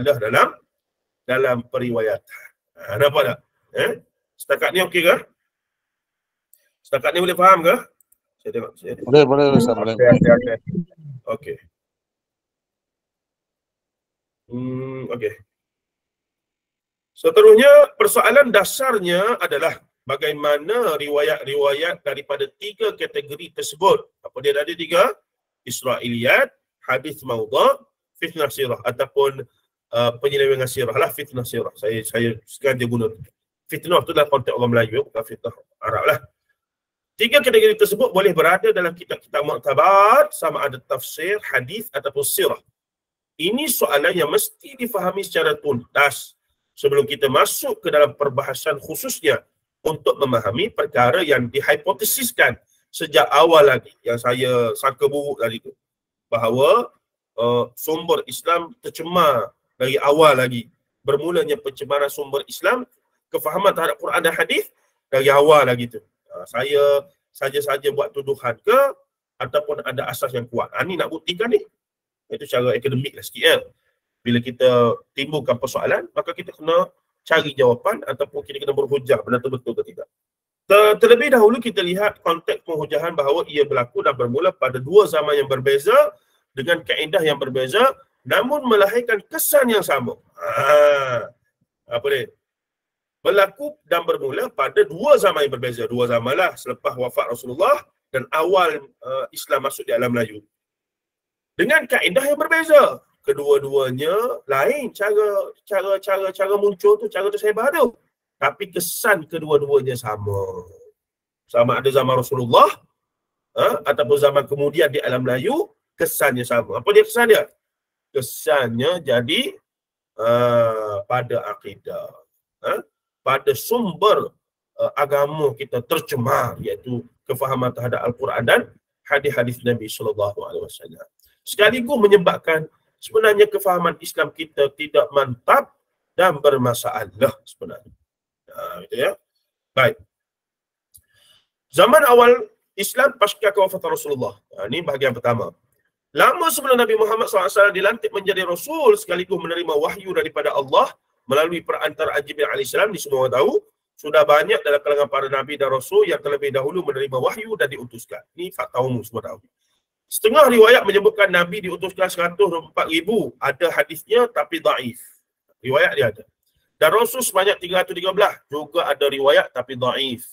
A: dalam periwayatan. Nampak tak? Setakat ni okey ke? Setakat ni boleh faham ke? Saya tengok.
B: Boleh Ustaz, boleh.
A: Okey. Okey. Seterusnya, persoalan dasarnya adalah bagaimana riwayat-riwayat daripada 3 kategori tersebut. Apa dia ada 3? Israiliyat, hadis maudha', fitnah sirah ataupun penyelewengan sirah lah, fitnah sirah. Saya sengaja guna fitnah tu dalam konteks orang Melayu, bukan fitnah Arab lah. 3 kategori tersebut boleh berada dalam kitab-kitab mu'tabar, sama ada tafsir, hadis ataupun sirah. Ini soalan yang mesti difahami secara tuntas sebelum kita masuk ke dalam perbahasan khususnya untuk memahami perkara yang dihipotesiskan sejak awal lagi, yang saya sangka buruk tadi tu, bahawa sumber Islam tercemar dari awal lagi. Bermulanya pencemaran sumber Islam, kefahaman terhadap Quran dan hadis dari awal lagi tu. Saya saja-saja buat tuduhan ke ataupun ada asas yang kuat. Ni nak buktikan ni. Itu cara akademik lah sikit kan. Bila kita timbulkan persoalan, maka kita kena cari jawapan ataupun kita kena berhujah benar betul ke tidak. Terlebih dahulu kita lihat konteks penghujahan bahawa ia berlaku dan bermula pada 2 zaman yang berbeza dengan kaedah yang berbeza namun melahirkan kesan yang sama. Apa ni? Berlaku dan bermula pada 2 zaman yang berbeza. 2 zaman lah selepas wafat Rasulullah dan awal Islam masuk di alam Melayu. Dengan kaedah yang berbeza. Kedua-duanya lain cara muncul tu, cara tersebar tu. Tapi kesan kedua-duanya sama. Sama ada zaman Rasulullah ataupun zaman kemudian di alam Melayu, kesannya sama. Apa dia kesan dia? Kesannya jadi pada akidah. Pada sumber agama kita tercemar, iaitu kefahaman terhadap Al-Quran dan hadis-hadis Nabi SAW. Sekaligus menyebabkan sebenarnya kefahaman Islam kita tidak mantap dan bermasalah sebenarnya. Gitu ya. Baik. Zaman awal Islam pasca kewafatan Rasulullah. Ini bahagian pertama. Lama sebelum Nabi Muhammad SAW dilantik menjadi Rasul sekaligus menerima wahyu daripada Allah melalui perantaraan Jibril AS, ni semua orang tahu, sudah banyak dalam kalangan para Nabi dan Rasul yang terlebih dahulu menerima wahyu dan diutuskan. Ini fakta umum, semua tahu. Setengah riwayat menyebutkan Nabi diutuskan 124,000. Ada hadisnya tapi daif. Riwayat dia ada. Dan Rasul sebanyak 313. Juga ada riwayat tapi daif.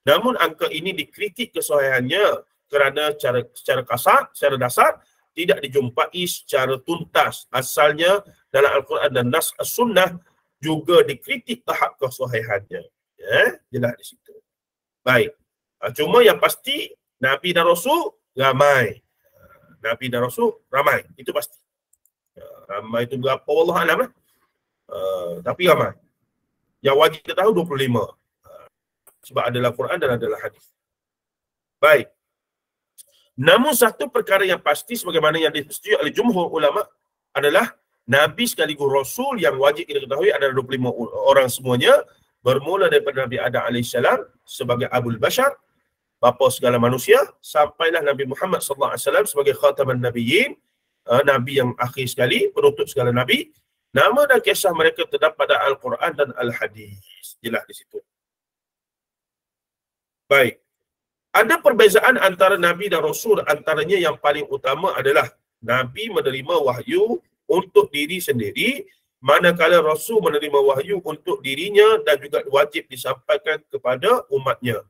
A: Namun angka ini dikritik kesahihannya kerana secara kasar, secara dasar tidak dijumpai secara tuntas. Asalnya dalam Al-Quran dan Nas As-Sunnah juga dikritik tahap kesahihannya. Ya, jelas di situ. Baik. Cuma yang pasti Nabi dan Rasul ramai. Nabi dan Rasul ramai. Itu pasti. Ramai itu berapa? Allah Alam. Tapi ramai. Yang wajib kita tahu 25. Sebab adalah Quran dan adalah hadis. Baik. Namun satu perkara yang pasti sebagaimana yang disetujui oleh jumhur ulama adalah Nabi sekaligus Rasul yang wajib kita ketahui adalah 25 orang semuanya, bermula daripada Nabi Adam AS sebagai Abul Bashar, bapa segala manusia, sampailah Nabi Muhammad SAW sebagai Khataman Nabiyyin, Nabi yang akhir sekali, penutup segala Nabi. Nama dan kisah mereka terdapat pada Al-Quran dan Al-Hadis. Jelas di situ. Baik. Ada perbezaan antara Nabi dan Rasul, antaranya yang paling utama adalah Nabi menerima wahyu untuk diri sendiri, manakala Rasul menerima wahyu untuk dirinya dan juga wajib disampaikan kepada umatnya.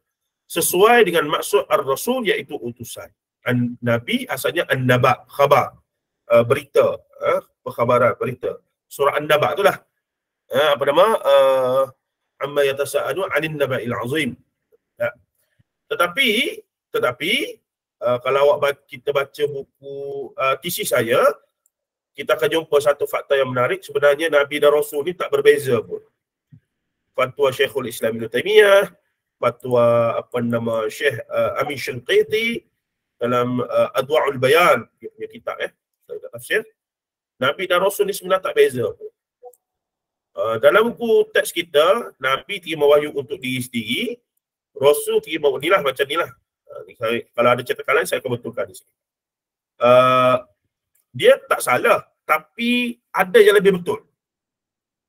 A: Sesuai dengan maksud Ar-Rasul iaitu utusan. Nabi asalnya An-Naba, khabar, berita, perkhabaran, berita. Surah An-Naba itulah. Apa nama? Amma yatasa'anu 'anil naba'il 'azim. Ya. Tetapi kalau kita baca buku tesis saya, kita akan jumpa satu fakta yang menarik. Sebenarnya Nabi dan Rasul ni tak berbeza pun. Fatwa Syekhul Islam Ibn Taymiyah, fatwa Syekh Amin Shinqiti dalam Adwa'ul Bayan, dia punya kitab tafsir. Nabi dan Rasul ni sebenarnya tak beza pun. Dalam buku teks kita, Nabi terima wahyu untuk diri sendiri, Rasul terima inilah macam inilah. Kalau ada cetakan lain saya akan betulkan di sini. Dia tak salah, tapi ada yang lebih betul.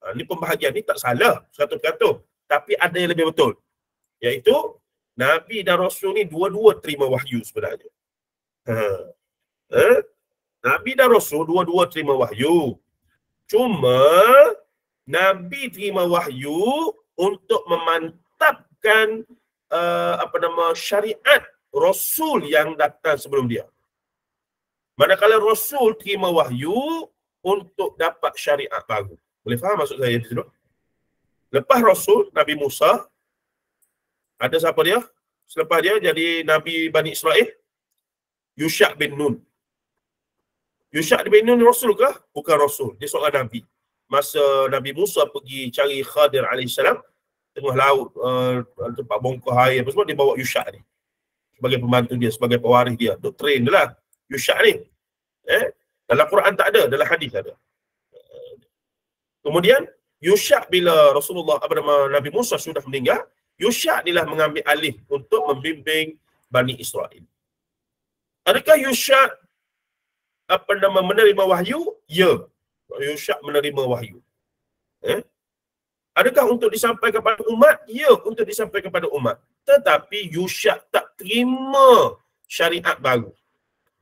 A: Ini pembahagian ni tak salah 100%, tapi ada yang lebih betul. Iaitu Nabi dan Rasul ni dua-dua terima wahyu sebenarnya. Nabi dan Rasul dua-dua terima wahyu. Cuma Nabi terima wahyu untuk memantapkan syariat Rasul yang datang sebelum dia. Manakala Rasul terima wahyu untuk dapat syariat baru. Boleh faham maksud saya di situ? Lepas Rasul, Nabi Musa, ada siapa dia? Selepas dia jadi Nabi Bani Israel, Yusha' bin Nun. Yusha' bin Nun Rasul ke? Bukan Rasul. Dia seorang Nabi. Masa Nabi Musa pergi cari Khadir AS, tengah laut, tempat bongkar air, apa semua, dia bawa Yusha' ni. Sebagai pembantu dia, sebagai pewaris dia. Untuk train dia lah, Yusha' ni. Dalam Quran tak ada, dalam hadis ada. Kemudian, Yusha' bila Rasulullah, Nabi Musa sudah meninggal, Yusha' inilah mengambil alih untuk membimbing Bani Israel. Adakah Yusha' menerima wahyu? Ya. Yusha' menerima wahyu. Adakah untuk disampaikan kepada umat? Ya, untuk disampaikan kepada umat. Tetapi Yusha' tak terima syariat baru.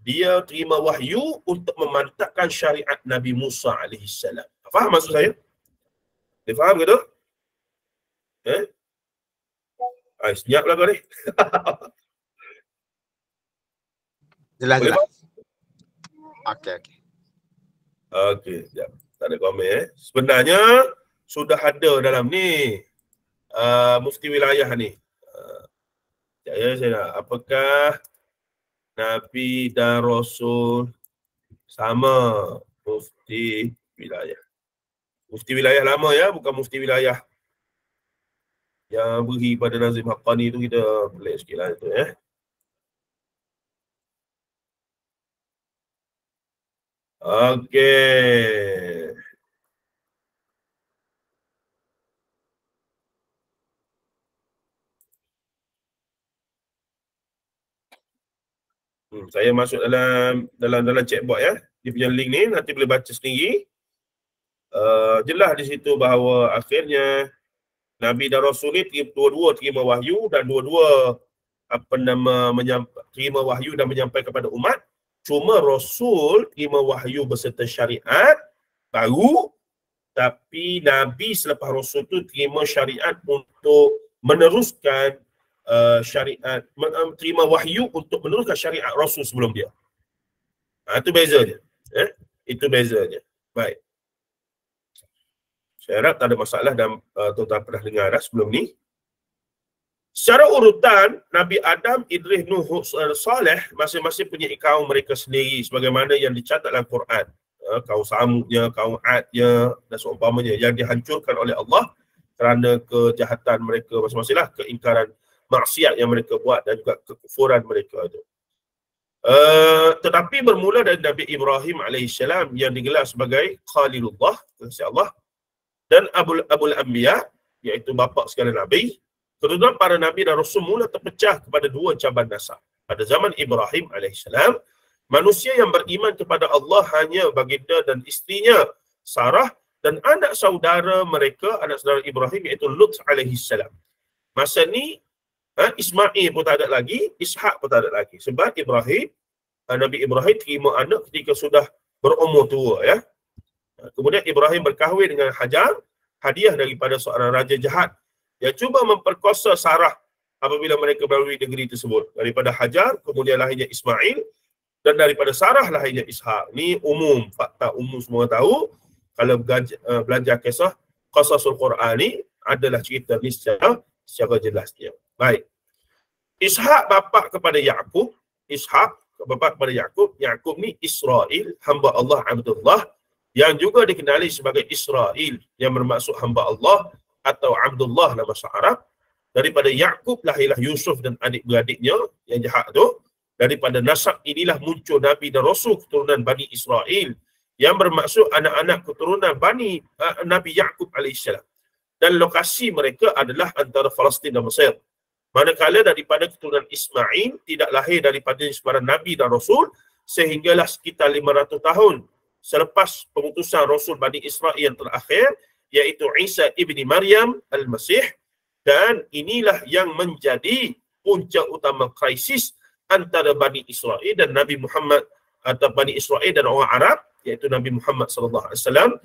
A: Dia terima wahyu untuk memantapkan syariat Nabi Musa AS. Faham maksud saya? Dia faham ke tu? Senyap lah kau ni.
B: Jelas.
A: Okey, sekejap. Tak ada komen. Sebenarnya sudah ada dalam ni mufti wilayah ni. Saya nak, apakah Nabi dan Rasul sama? Mufti wilayah. Mufti wilayah lama ya, bukan mufti wilayah yang beri pada Nazim Haqqani tu, kita pelik sikit lah itu ya. Okey. Saya masuk dalam chatbot ya. Dia punya link ni nanti boleh baca sendiri. Jelas di situ bahawa akhirnya Nabi dan Rasul ni dua-dua terima wahyu dan dua-dua terima wahyu dan menyampaikan kepada umat. Cuma Rasul terima wahyu beserta syariat baru, tapi Nabi selepas Rasul tu terima syariat untuk meneruskan syariat, terima wahyu untuk meneruskan syariat Rasul sebelum dia. Itu beza dia. Itu beza dia. Baik. Saya harap tak ada masalah dan tuan-tuan pernah dengar sebelum ni. Secara urutan, Nabi Adam, Idris, Nuh, Saleh masing-masing punya kaum mereka sendiri sebagaimana yang dicatat dalam Quran. Kaum Samudnya, kaum Adnya dan seumpamanya yang dihancurkan oleh Allah kerana kejahatan mereka masing-masing lah, keingkaran maksiat yang mereka buat dan juga kekufuran mereka itu. Tetapi bermula dari Nabi Ibrahim AS yang digelar sebagai Khalilullah, kasih Allah, dan Abul Anbiya, iaitu bapa segala Nabi. Keturunan para Nabi dan Rasul mula terpecah kepada dua cabang nasab. Pada zaman Ibrahim AS, manusia yang beriman kepada Allah hanya baginda dan isterinya Sarah dan anak saudara mereka, anak saudara Ibrahim iaitu Lut AS. Masa ni Ismail pun tak ada lagi, Ishak pun tak ada lagi. Sebab Nabi Ibrahim terima anak ketika sudah berumur tua, ya. Kemudian Ibrahim berkahwin dengan Hajar, hadiah daripada seorang raja jahat yang cuba memperkosa Sarah apabila mereka melalui negeri tersebut. Daripada Hajar, kemudian lahirnya Ismail, dan daripada Sarah lahirnya Ishak. Ni umum, fakta umum semua tahu. Kalau belajar kisah Qasasul Quran ni adalah cerita ni secara jelasnya. Baik. Ishak bapa kepada Yaqub, Yaqub ni Israel, hamba Allah Abdullah, yang juga dikenali sebagai Israel yang bermaksud hamba Allah atau Abdullah dalam bahasa Arab. Daripada Yaqub lahirlah Yusuf dan adik-beradiknya yang jahat tu. Daripada nasab inilah muncul Nabi dan Rasul keturunan Bani Israel yang bermaksud anak-anak keturunan Nabi Yaqub AS. Dan lokasi mereka adalah antara Palestin dan Mesir. Manakala daripada keturunan Ismail tidak lahir daripada sebarang Nabi dan Rasul sehinggalah sekitar 500 tahun selepas pengutusan Rasul Bani Israel yang terakhir, iaitu Isa ibni Maryam al-Masih, dan inilah yang menjadi punca utama krisis antara Bani Israel dan Nabi Muhammad, atau Bani Israel dan orang Arab, iaitu Nabi Muhammad SAW,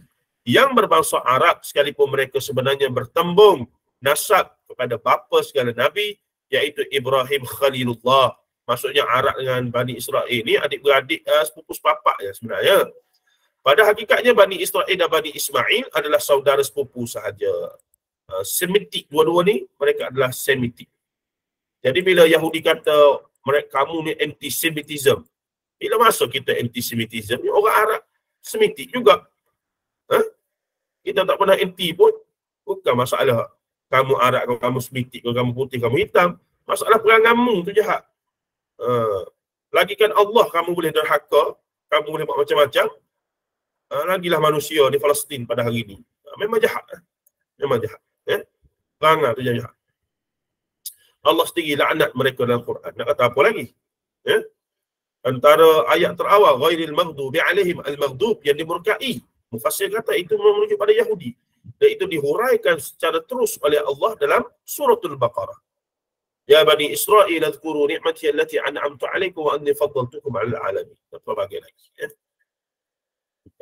A: yang berbangsa Arab sekalipun mereka sebenarnya bertembung nasab kepada bapa segala Nabi, iaitu Ibrahim Khalilullah. Maksudnya Arab dengan Bani Israel ni adik-beradik, sepupu sepapak ya sebenarnya. Pada hakikatnya Bani Israel dan Bani Ismail adalah saudara sepupu sahaja. Semitik, dua-dua ni mereka adalah Semitik. Jadi bila Yahudi kata kamu ni anti-Semitism, bila masa kita anti-Semitism? Orang Arab Semitik juga. Kita tak pernah anti pun. Bukan masalah kamu Arab, kamu Semitik, kamu putih, kamu hitam. Masalah peranganmu tu jahat. Lagikan Allah kamu boleh derhaka, kamu boleh buat macam-macam. Lagilah manusia di Palestin pada hari ini. Memang jahat. Memang jahat. Perangai tu jahat. Allah sendiri laknat mereka dalam Quran. Nak kata apa lagi? Antara ayat terawal, ghairil maghdubi alaihim, al-maghdub yang dimurkai. Mufassir kata itu merujuk pada Yahudi. Dan itu dihuraikan secara terus oleh Allah dalam suratul Baqarah. Ya Bani Israel, adhkuru ni'mati allati an'amtu alaikum wa anni faddaltukum 'alal 'alamin. Berbagai lagi.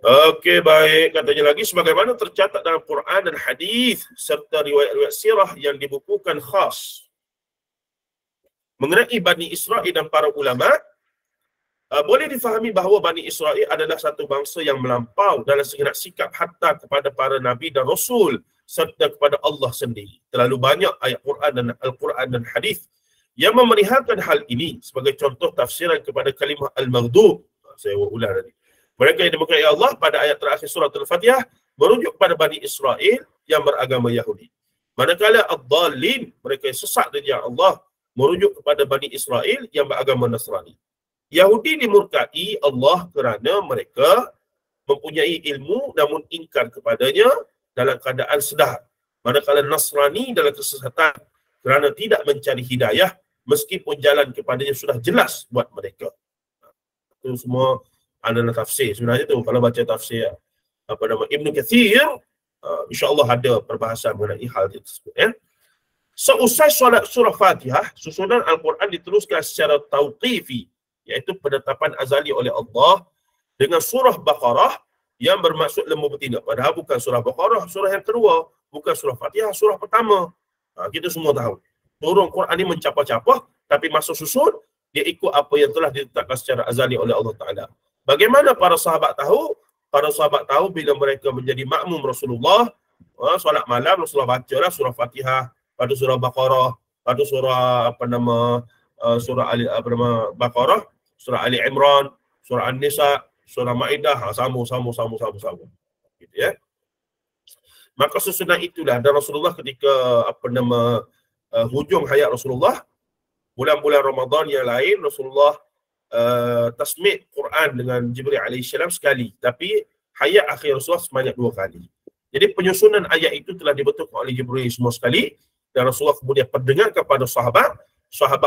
A: Okey, baik. Katanya lagi, sebagaimana tercatat dalam Quran dan hadis serta riwayat-riwayat sirah yang dibukukan khas mengenai Bani Israel dan para ulama, boleh difahami bahawa Bani Israel adalah satu bangsa yang melampau dalam segenap sikap hatta kepada para Nabi dan Rasul serta kepada Allah sendiri. Terlalu banyak ayat Quran dan Al-Quran dan hadis yang memerihalkan hal ini. Sebagai contoh tafsiran kepada kalimah Al-Maghdub, saya ulang tadi. Mereka yang dimurkai Allah pada ayat terakhir surah Al-Fatihah merujuk kepada Bani Israel yang beragama Yahudi. Manakala Ad-Dallin, mereka yang sesat dari Allah, merujuk kepada Bani Israel yang beragama Nasrani. Yahudi dimurkai Allah kerana mereka mempunyai ilmu namun ingkar kepadanya dalam keadaan sedar. Manakala Nasrani dalam kesesatan kerana tidak mencari hidayah meskipun jalan kepadanya sudah jelas buat mereka. Itu semua adalah tafsir. Sebenarnya tu kalau baca tafsir Ibn Kathir, insya-Allah ada perbahasan mengenai hal tersebut. Seusai solat surah Fatihah, susunan Al-Quran diteruskan secara tauqifi iaitu penetapan azali oleh Allah dengan surah Baqarah yang bermaksud lembu betina. Padahal bukan surah Baqarah, surah yang kedua. Bukan surah Fatihah, surah pertama. Kita semua tahu. Turun Quran ni mencapah-capah, tapi masa susun, dia ikut apa yang telah ditetapkan secara azali oleh Allah Ta'ala. Bagaimana para sahabat tahu? Para sahabat tahu bila mereka menjadi makmum Rasulullah, solat malam, Rasulullah bacalah surah Fatihah, pada surah Baqarah, pada surah surah Baqarah, surah Ali Imran, surah An-Nisa, surah Maidah, sama. Gitu ya. Maka sesudah itulah, dan Rasulullah ketika hujung hayat Rasulullah, bulan-bulan Ramadan yang lain, Rasulullah tasmid Quran dengan Jibril alaihissalam sekali, tapi hayat akhir Rasulullah sebanyak 2 kali. Jadi penyusunan ayat itu telah dibetulkan oleh Jibril semua sekali, dan Rasulullah kemudian perdengarkan kepada sahabat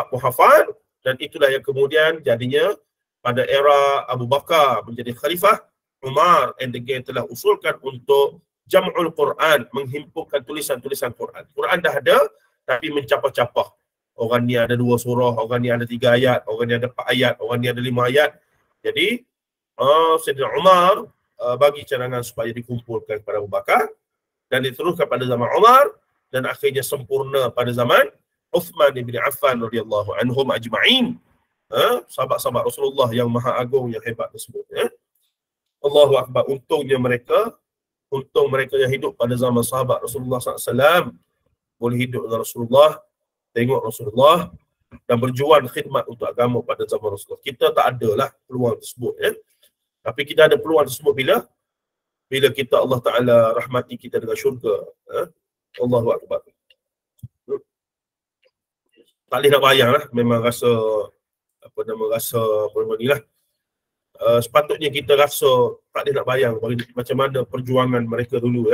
A: pun hafal, dan itulah yang kemudian jadinya pada era Abu Bakar menjadi khalifah, Umar and again telah usulkan untuk Jam'ul Quran, menghimpunkan tulisan-tulisan Quran. Quran dah ada, tapi mencapah-capah. Orang ni ada 2 surah, orang ni ada 3 ayat, orang ni ada 4 ayat, orang ni ada 5 ayat. Jadi, Sayyidina Umar bagi cadangan supaya dikumpulkan kepada Abu Bakar, dan diteruskan pada zaman Umar, dan akhirnya sempurna pada zaman Uthman bin Affan radhiyallahu anhum ajma'in. Sahabat-sahabat Rasulullah yang maha agung, yang hebat tersebut. Allahu Akbar. Untung mereka yang hidup pada zaman sahabat Rasulullah SAW boleh hidup dengan Rasulullah, tengok Rasulullah dan berjuang khidmat untuk agama pada zaman Rasulullah. Kita tak adalah peluang tersebut. Tapi kita ada peluang tersebut bila kita Allah Ta'ala rahmati kita dengan syurga. Allahu Akbar. Tak boleh nak bayang lah. Memang rasa ni lah. Sepatutnya kita rasa tak boleh nak bayang macam mana perjuangan mereka dulu,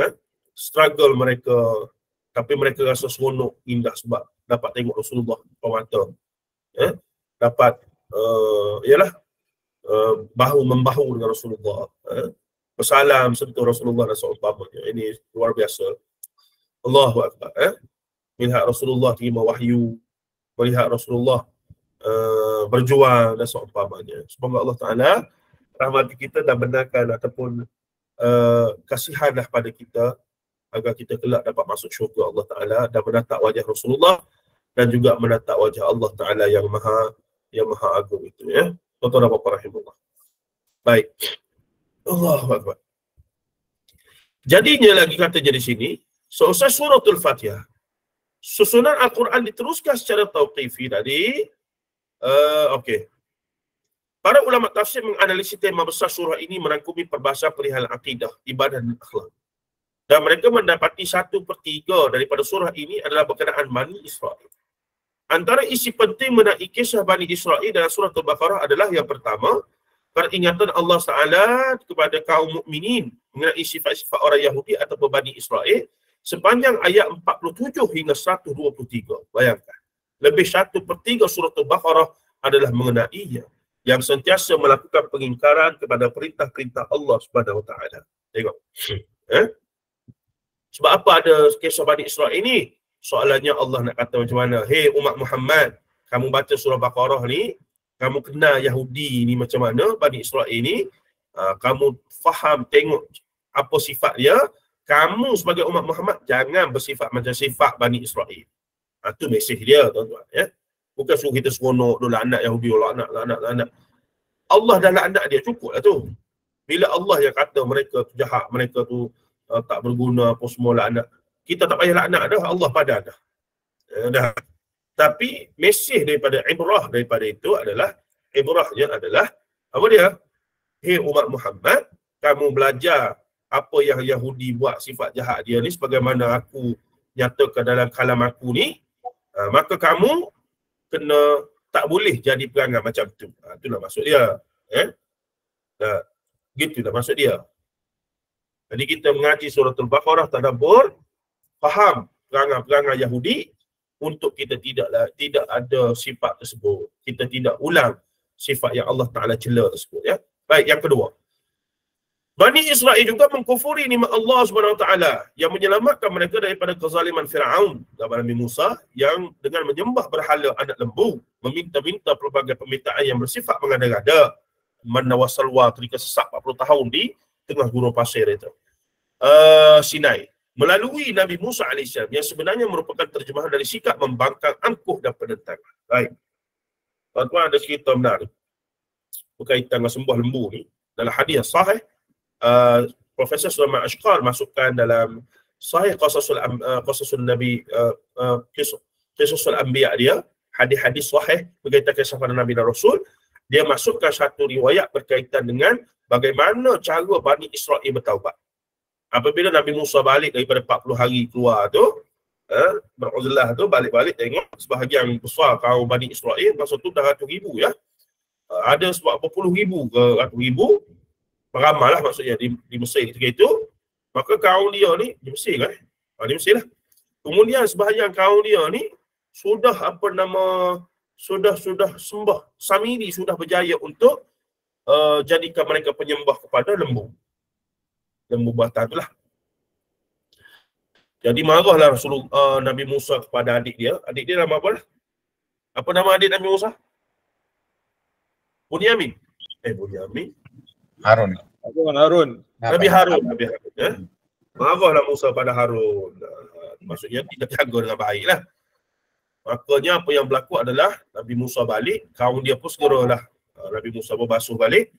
A: struggle mereka, tapi mereka rasa seronok, indah sebab dapat tengok Rasulullah depan mata, dapat bahu-membahu dengan Rasulullah, bersalam sentuh Rasulullah dan seumpamanya. Ini luar biasa. Allahu Akbar. Melihat Rasulullah terima wahyu, melihat Rasulullah berjuang dan seumpamanya. Semoga Allah Ta'ala rahmati kita dan benarkan ataupun kasihanlah pada kita agar kita kelak dapat masuk syurga Allah Ta'ala dan menatap wajah Rasulullah dan juga menatap wajah Allah Ta'ala yang maha agung itu, ya. Tuan-tuan dan puan-puan rahimahullah. Baik. Allahu Akbar. Jadinya lagi katanya di sini, selesai suratul Fatihah, susunan Al-Quran diteruskan secara tauqifi tadi. Okey. Para ulama tafsir menganalisis tema besar surah ini merangkumi perbahasan perihal akidah, ibadah dan akhlak. Dan mereka mendapati 1/3 daripada surah ini adalah berkenaan Bani Israel. Antara isi penting menaiki kisah Bani Israel dalam surah Al-Baqarah adalah yang pertama, peringatan Allah Ta'ala kepada kaum mukminin mengenai sifat-sifat orang Yahudi atau Bani Israel sepanjang ayat 47 hingga 123. Bayangkan. Lebih 1/3 surah Al-Baqarah adalah mengenainya, yang sentiasa melakukan pengingkaran kepada perintah-perintah Allah Subhanahu Wa Taala. Tengok. Sebab apa ada kisah Bani Israel ini? Soalannya Allah nak kata macam mana? Hei umat Muhammad, kamu baca surah Baqarah ni, kamu kenal Yahudi ni macam mana, Bani Israel ni, kamu faham, tengok apa sifat dia. Kamu sebagai umat Muhammad jangan bersifat macam sifat Bani Israel. Itu mesej dia, tuan-tuan, ya. Bukan suruh kita seronok, laknat Yahudi, laknat. Allah dah laknat dia, cukup lah tu. Bila Allah yang kata mereka tu jahat, mereka tu tak berguna, apa semua laknat, kita tak payah laknat dah, Allah padan dah. Tapi mesej daripada ibrah daripada itu adalah, ibrahnya adalah, apa dia? Hei umat Muhammad, kamu belajar apa yang Yahudi buat, sifat jahat dia ni, sebagaimana aku nyatakan dalam kalam aku ni, maka kamu kena tak boleh jadi perangai macam tu. Itulah maksud dia. Gitulah maksud dia. Jadi kita mengaji surah Al-Baqarah, tadabbur, faham perangai-perangai Yahudi untuk kita tidak ada sifat tersebut. Kita tidak ulang sifat yang Allah Ta'ala cela tersebut. Ya? Baik, yang kedua. Bani Israel juga mengkufuri nikmat Allah SWT yang menyelamatkan mereka daripada kezaliman Fir'aun dan Nabi Musa yang dengan menyembah berhala anak lembu, meminta-minta pelbagai permintaan yang bersifat mengada-ngada, menawasalwa ketika sesak 40 tahun di tengah gurun pasir itu. Sinai. Melalui Nabi Musa AS yang sebenarnya merupakan terjemahan dari sikap membangkang angkuh dan penentang. Baik. Tuan-tuan, ada cerita menarik berkaitan dengan sembah lembu ni. Dalam hadis sahih, Profesor Sulaiman Ashqar masukkan dalam Sahih Qasasul Nabi, Qasasul Anbiya dia, hadis-hadis sahih berkaitan kisah para Nabi dan Rasul. Dia masukkan satu riwayat berkaitan dengan bagaimana cara Bani Israel bertaubat. Apabila Nabi Musa balik daripada 40 hari keluar tu, beruzlah tu, balik-balik tengok sebahagian besar kaum Bani Israel, masa tu dah ratus ribu ya. Ada sebab berpuluh ribu ke ratus ribu, beramai lah maksudnya di Mesir ketika itu. Maka kaum dia ni, di Mesir kan? Di Mesir lah. Kemudian sebahagian kaum dia ni, sudah sudah sembah Samiri, sudah berjaya untuk jadikan mereka penyembah kepada lembu buatan tu lah. Jadi marahlah Nabi Musa kepada adik dia nama apa lah? Apa nama adik Nabi Musa? Bunyamin. Bunyamin.
B: Harun.
A: Nabi Harun. Marahlah Musa pada Harun. Maksudnya tidak jaga dengan baik lah. Makanya apa yang berlaku adalah Nabi Musa balik, kaum dia pun segeralah Nabi Musa berbasuh balik.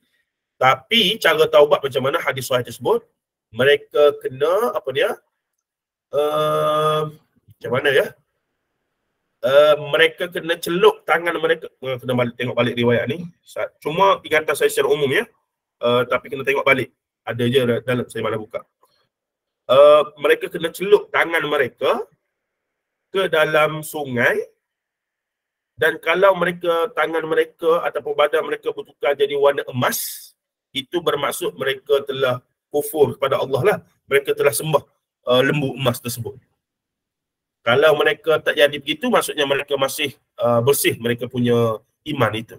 A: Tapi cara taubat macam mana hadis sahih tersebut, mereka kena macam mana ya? Mereka kena celuk tangan mereka. Kena tengok balik riwayat ni. Cuma ingatan saya secara umum ya. Tapi kena tengok balik. Ada je dalam saya malah buka. Mereka kena celuk tangan mereka ke dalam sungai, dan kalau tangan mereka ataupun badan mereka bertukar jadi warna emas, itu bermaksud mereka telah kufur kepada Allah lah. Mereka telah sembah lembu emas tersebut. Kalau mereka tak jadi begitu, maksudnya mereka masih bersih mereka punya iman itu.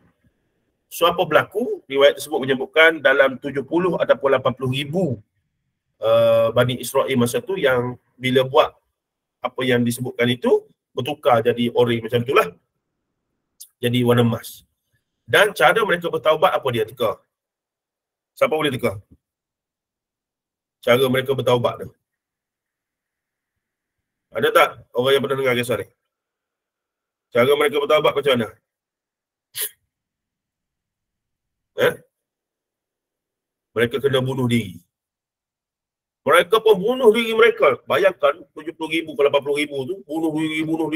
A: So apa berlaku? Riwayat tersebut menyebutkan dalam 70 ataupun 80 ribu Bani Israel masa tu yang bila buat apa yang disebutkan itu, bertukar jadi ori macam itulah. Jadi warna emas. Dan cara mereka bertaubat apa dia? Teka. Siapa boleh teka? Cara mereka bertaubat tu. Ada tak orang yang pernah dengar kisah ni? Cara mereka bertaubat macam mana? Mereka kena bunuh diri. Mereka pun bunuh diri mereka. Bayangkan 70 ribu ke 80 ribu tu, bunuh diri. Bunuh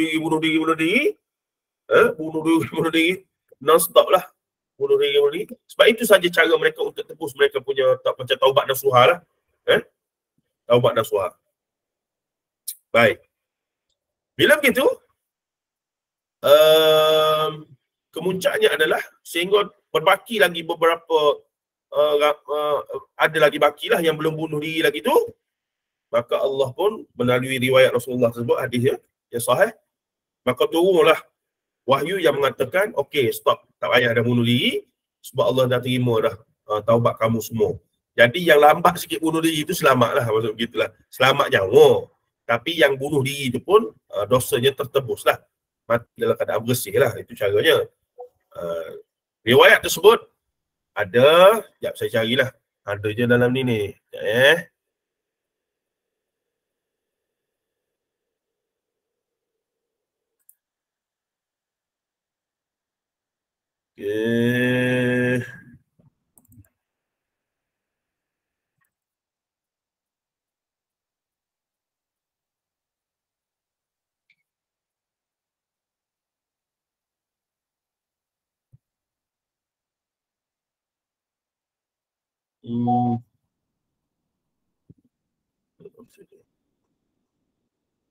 A: diri. Non-stop lah. Bunuh diri. Sebab itu saja cara mereka untuk tebus mereka punya macam taubat nasuha lah. Taubat nasuha. Baik. Bila begitu, kemuncaknya adalah sehingga berbaki lagi beberapa ada lagi bakilah yang belum bunuh diri lagi tu. Maka Allah pun melalui riwayat Rasulullah tersebut, hadis yang sahih, maka turunlah wahyu yang mengatakan, okey, stop, tak payah dah bunuh diri sebab Allah dah terima dah taubat kamu semua. Jadi yang lambat sikit bunuh diri itu selamatlah, maksud begitulah. Selamat nyawa. Tapi yang bunuh diri itu pun dosanya tertebuslah. Mati dalam keadaan bersih lah. Itu caranya. Riwayat tersebut ada, sekejap saya carilah. Ada je dalam ni. Sekejap Okay.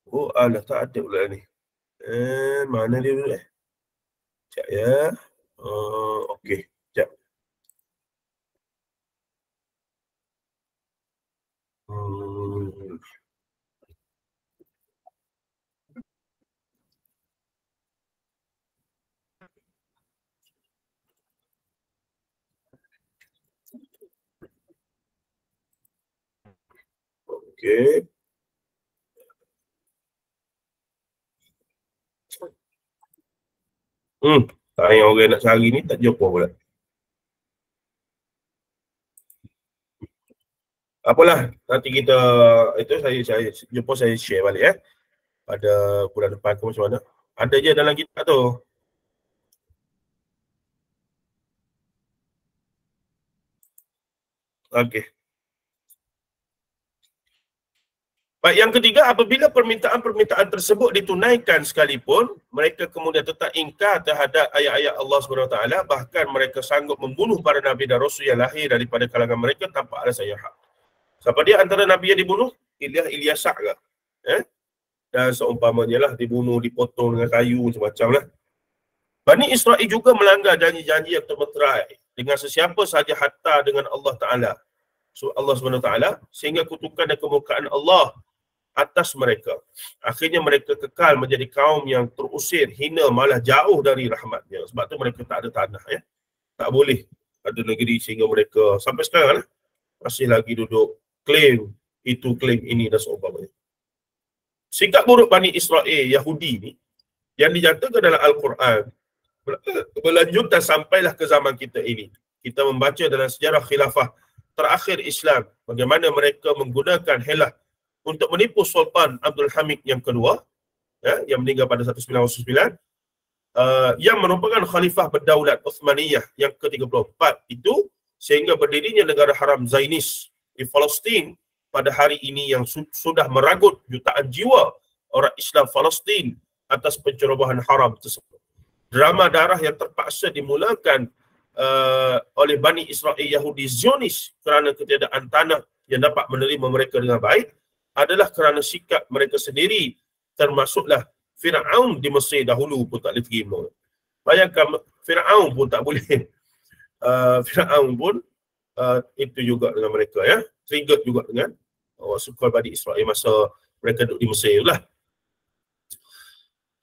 A: Oh, alah, tak ada pula ni. Mana dia dulu Sekejap ya. Okey, sekejap. Okey. Tanya orang nak cari ni tak jumpa pula. Apalah, nanti kita itu saya jumpa, saya share balik pada bulan depan ke macam mana. Ada je dalam kitab tu. Okey. Baik, yang ketiga, apabila permintaan-permintaan tersebut ditunaikan sekalipun, mereka kemudian tetap ingkar terhadap ayat-ayat Allah SWT, bahkan mereka sanggup membunuh para Nabi dan Rasul yang lahir daripada kalangan mereka tanpa alasan yang hak. Siapa dia antara Nabi yang dibunuh? Ilyasak ke? Dan seumpamanya lah, dibunuh, dipotong dengan kayu macam-macam lah. Bani Israel juga melanggar janji-janji yang termeterai dengan sesiapa sahaja hatta dengan Allah Ta'ala. So Allah SWT, sehingga kutukan dan kemurkaan Allah atas mereka. Akhirnya mereka kekal menjadi kaum yang terusir, hina, malah jauh dari rahmatnya. Sebab tu mereka tak ada tanah. Tak boleh ada negeri, sehingga mereka sampai sekarang lah, masih lagi duduk klaim itu, klaim ini dan seumpamanya. Sikap buruk Bani Israel Yahudi ni yang dinyatakan dalam Al-Quran berlanjutan sampailah ke zaman kita ini. Kita membaca dalam sejarah khilafah terakhir Islam bagaimana mereka menggunakan helah untuk menipu Sultan Abdul Hamid yang kedua, yang meninggal pada 1909, yang merupakan khalifah berdaulat Uthmaniyah yang ke-34 itu, sehingga berdirinya negara haram Zionis di Palestin pada hari ini yang sudah meragut jutaan jiwa orang Islam Palestin atas pencerobohan haram tersebut. Drama darah yang terpaksa dimulakan oleh Bani Israel Yahudi Zionis kerana ketiadaan tanah yang dapat menerima mereka dengan baik adalah kerana sikap mereka sendiri, termasuklah Fir'aun di Mesir dahulu pun tak boleh terima. Bayangkan Fir'aun pun tak boleh. Fir'aun pun itu juga dengan mereka, trigger juga dengan sukan Bani Israel masa mereka duduk di Mesir lah.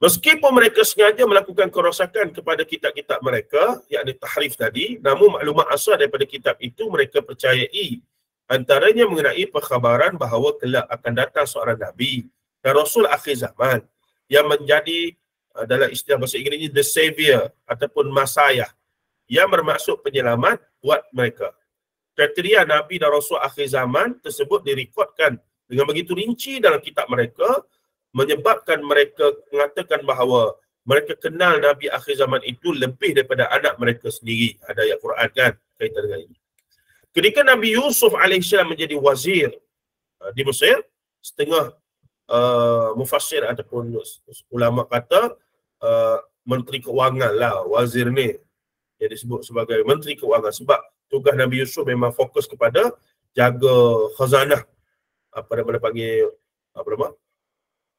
A: Meskipun mereka sengaja melakukan kerosakan kepada kitab-kitab mereka, yakni tahrif tadi, namun maklumat asal daripada kitab itu mereka percayai. Antaranya mengenai perkhabaran bahawa kelak akan datang seorang Nabi dan Rasul akhir zaman yang menjadi, dalam istilah bahasa Inggerisnya, the savior ataupun Masayah, yang bermaksud penyelamat buat mereka. Kriteria Nabi dan Rasul akhir zaman tersebut direkodkan dengan begitu rinci dalam kitab mereka, menyebabkan mereka mengatakan bahawa mereka kenal Nabi akhir zaman itu lebih daripada anak mereka sendiri. Ada ayat Quran kan kaitan dengan ini. Ketika Nabi Yusuf AS menjadi wazir di Mesir, setengah mufassir ataupun ulama kata menteri keuangan lah wazir ni, yang disebut sebagai menteri keuangan, sebab tugas Nabi Yusuf memang fokus kepada jaga khazanah, apa nama panggil, apa nama,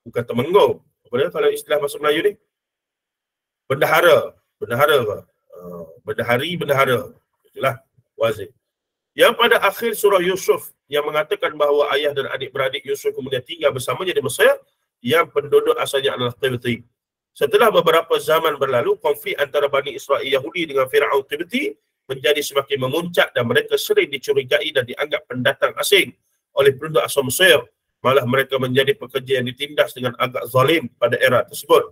A: bukan temenggong, apa dia kalau istilah bahasa Melayu ni, bendahara ke? Bendahara, itulah wazir. Yang pada akhir surah Yusuf yang mengatakan bahawa ayah dan adik-beradik Yusuf kemudian tinggal bersamanya di Mesir, yang penduduk asalnya adalah Qibti. Setelah beberapa zaman berlalu, konflik antara Bani Israel Yahudi dengan Fir'aun Qibti menjadi semakin memuncak dan mereka sering dicurigai dan dianggap pendatang asing oleh penduduk asal Mesir. Malah mereka menjadi pekerja yang ditindas dengan agak zalim pada era tersebut.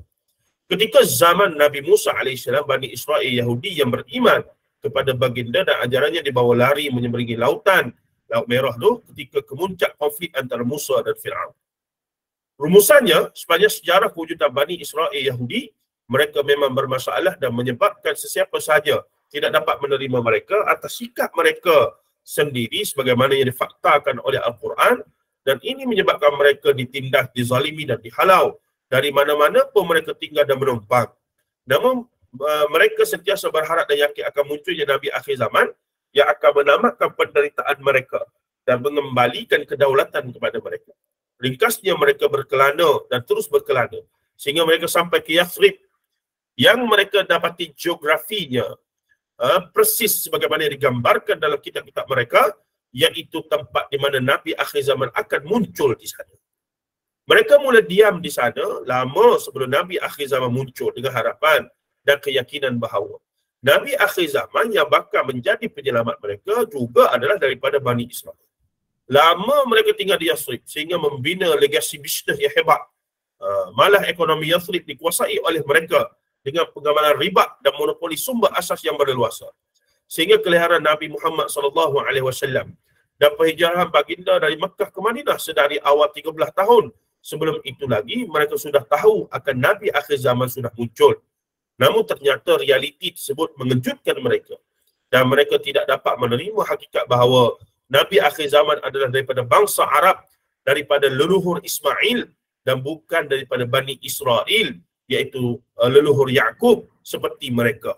A: Ketika zaman Nabi Musa AS, Bani Israel Yahudi yang beriman kepada baginda dan ajarannya dibawa lari menyeberangi lautan, Laut Merah tu, ketika kemuncak konflik antara Musa dan Fir'aun. Rumusannya, sepanjang sejarah kewujudan Bani Israel Yahudi, mereka memang bermasalah dan menyebabkan sesiapa sahaja tidak dapat menerima mereka atas sikap mereka sendiri sebagaimana yang difaktakan oleh Al-Quran, dan ini menyebabkan mereka ditindas, dizalimi dan dihalau dari mana-mana pun mereka tinggal dan menumpang. Namun mereka sentiasa berharap dan yakin akan munculnya Nabi akhir zaman yang akan menamatkan penderitaan mereka dan mengembalikan kedaulatan kepada mereka. Ringkasnya mereka berkelana dan terus berkelana sehingga mereka sampai ke Yathrib yang mereka dapati geografinya persis sebagaimana yang digambarkan dalam kitab-kitab mereka, iaitu tempat di mana Nabi akhir zaman akan muncul di sana. Mereka mula diam di sana lama sebelum Nabi akhir zaman muncul dengan harapan dan keyakinan bahawa Nabi akhir zaman yang bakal menjadi penyelamat mereka juga adalah daripada Bani Israel. Lama mereka tinggal di Yathrib sehingga membina legasi bisnes yang hebat. Malah ekonomi Yathrib dikuasai oleh mereka dengan penggamalan riba dan monopoli sumber asas yang berleluasa. Sehingga kelahiran Nabi Muhammad SAW dan penghijrahan baginda dari Mekah ke Madinah sedari awal 13 tahun. Sebelum itu lagi, mereka sudah tahu akan Nabi akhir zaman sudah muncul. Namun ternyata realiti tersebut mengejutkan mereka. Dan mereka tidak dapat menerima hakikat bahawa Nabi akhir zaman adalah daripada bangsa Arab, daripada leluhur Ismail dan bukan daripada Bani Israel, iaitu leluhur Yaqub seperti mereka.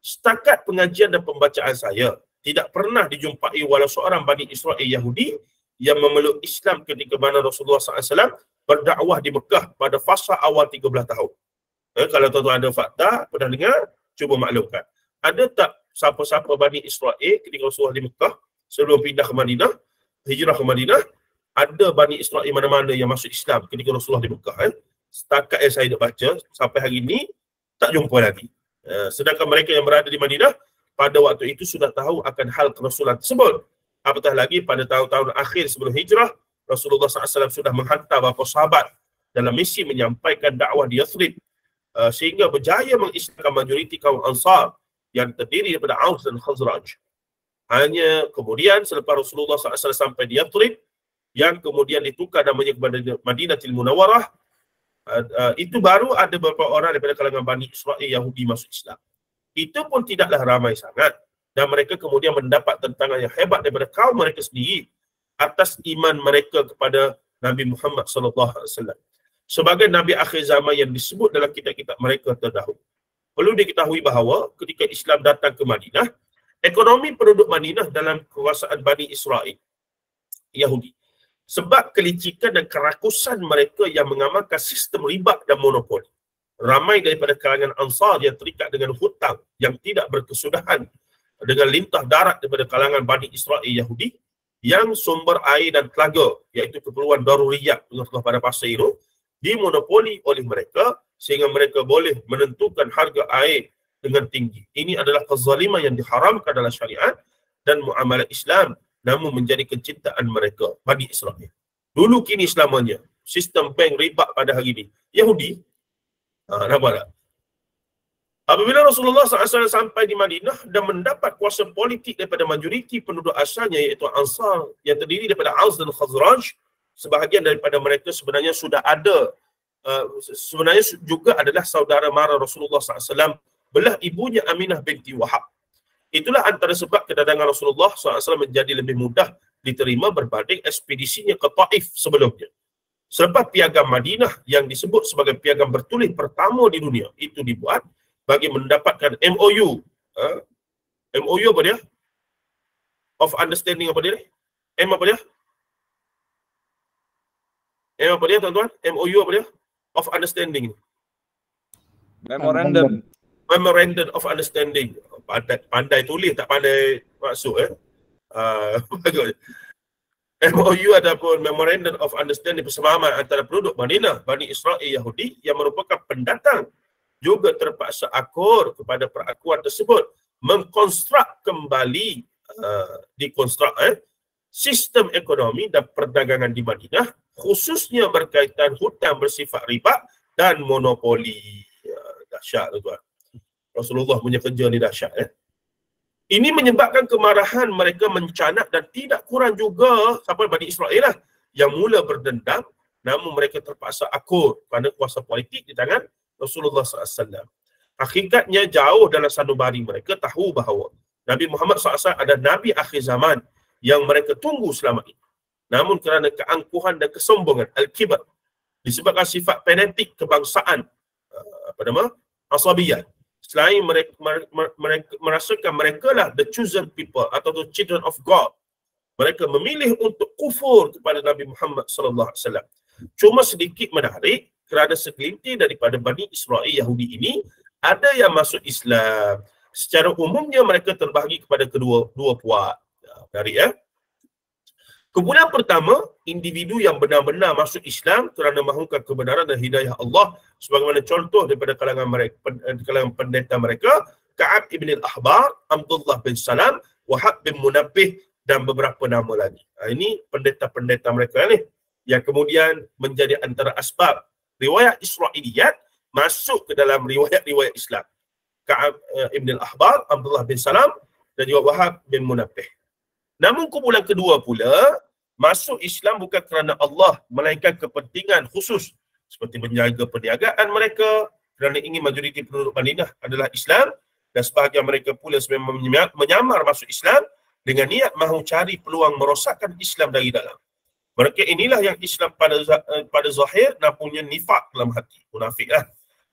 A: Setakat pengajian dan pembacaan saya, tidak pernah dijumpai walau seorang Bani Israel Yahudi yang memeluk Islam ketika mana Rasulullah SAW berdakwah di Mekah pada fasa awal 13 tahun. Kalau tuan-tuan ada fakta, pernah dengar, cuba maklumkan. Ada tak siapa-siapa Bani Israel ketika Rasulullah di Mekah, sebelum pindah ke Madinah, hijrah ke Madinah, ada Bani Israel mana-mana yang masuk Islam ketika Rasulullah di Mekah? Setakat yang saya nak baca, sampai hari ini, tak jumpa lagi. Sedangkan mereka yang berada di Madinah, pada waktu itu sudah tahu akan hal kerasulan tersebut. Apatah lagi pada tahun-tahun akhir sebelum hijrah, Rasulullah SAW sudah menghantar beberapa sahabat dalam misi menyampaikan dakwah di Yathrib, sehingga berjaya mengislamkan majoriti kaum Ansar yang terdiri daripada Aus dan Khazraj. Hanya kemudian selepas Rasulullah SAW sampai di Yathrib, yang kemudian ditukar namanya kepada Madinatul Munawwarah, itu baru ada beberapa orang daripada kalangan Bani Israel Yahudi masuk Islam. Itu pun tidaklah ramai sangat, dan mereka kemudian mendapat tentangan yang hebat daripada kaum mereka sendiri atas iman mereka kepada Nabi Muhammad SAW sebagai Nabi akhir zaman yang disebut dalam kitab-kitab mereka terdahulu. Perlu diketahui bahawa ketika Islam datang ke Madinah, ekonomi penduduk Madinah dalam kekuasaan Bani Israel Yahudi, sebab kelicikan dan kerakusan mereka yang mengamalkan sistem riba dan monopoli. Ramai daripada kalangan Ansar yang terikat dengan hutang yang tidak berkesudahan dengan lintah darat daripada kalangan Bani Israel Yahudi yang sumber air dan telaga, iaitu keperluan daruriyat pada masa itu, dimonopoli oleh mereka sehingga mereka boleh menentukan harga air dengan tinggi. Ini adalah kezaliman yang diharamkan dalam syariat dan muamalah Islam, namun menjadi kecintaan mereka, Bani Israel. Dulu kini selamanya, sistem bank riba pada hari ini. Yahudi, nampak tak? Apabila Rasulullah SAW sampai di Madinah dan mendapat kuasa politik daripada majoriti penduduk asalnya, iaitu Ansar yang terdiri daripada Aus dan Khazraj, sebahagian daripada mereka sebenarnya sudah ada, sebenarnya juga adalah saudara mara Rasulullah SAW, belah ibunya Aminah binti Wahab. Itulah antara sebab kedatangan Rasulullah SAW menjadi lebih mudah diterima berbanding ekspedisinya ke Taif sebelumnya. Selepas piagam Madinah yang disebut sebagai piagam bertulis pertama di dunia, itu dibuat bagi mendapatkan MOU. MOU apa dia? Of Understanding apa dia? M apa dia? M apa dia tuan-tuan? MOU apa dia? Of Understanding.
C: Memorandum.
A: Memorandum of Understanding. Pandai tulis, tak pandai maksud. Bagus. MOU ataupun Memorandum of Understanding persefahaman antara penduduk Madinah, Bani Israel Yahudi yang merupakan pendatang, juga terpaksa akur kepada perakuan tersebut, mengkonstruk kembali sistem ekonomi dan perdagangan di Madinah, khususnya berkaitan hutang bersifat riba dan monopoli. Dahsyat tuan. Rasulullah punya kerja ni dahsyat. Ini menyebabkan kemarahan mereka mencanak dan tidak kurang juga sampai Bani Israel lah yang mula berdendam, namun mereka terpaksa akur kerana kuasa politik di tangan Rasulullah SAW. Hakikatnya jauh dalam sanubari mereka tahu bahawa Nabi Muhammad SAW adalah Nabi akhir zaman yang mereka tunggu selama ini. Namun kerana keangkuhan dan kesombongan, al-kibar, disebabkan sifat fanatik kebangsaan, asabiyah, selain mereka merasakan mereka lah the chosen people atau the children of God, mereka memilih untuk kufur kepada Nabi Muhammad SAW. Cuma sedikit menarik, kerana segelintir daripada Bani Israel Yahudi ini ada yang masuk Islam. Secara umumnya mereka terbahagi kepada dua puak. Menarik ya. Kumpulan pertama, individu yang benar-benar masuk Islam kerana mahukan kebenaran dan hidayah Allah, sebagaimana contoh daripada kalangan mereka, kalangan pendeta mereka, Ka'ab ibn al-Ahbar, Abdullah bin Salam, Wahab bin Munabbih dan beberapa nama lagi. Ini pendeta-pendeta mereka ni yang kemudian menjadi antara asbab riwayat Israiliyat masuk ke dalam riwayat-riwayat Islam. Ka'ab Ibn al-Ahbar, Abdullah bin Salam dan juga Wahab bin Munabbih. Namun kumpulan kedua pula masuk Islam bukan kerana Allah, melainkan kepentingan khusus seperti menjaga perniagaan mereka kerana ingin majoriti penduduk Madinah adalah Islam, dan sebahagian mereka pula sebenarnya menyamar masuk Islam dengan niat mahu cari peluang merosakkan Islam dari dalam. Mereka inilah yang Islam pada zahir dan punya nifak dalam hati, munafik lah.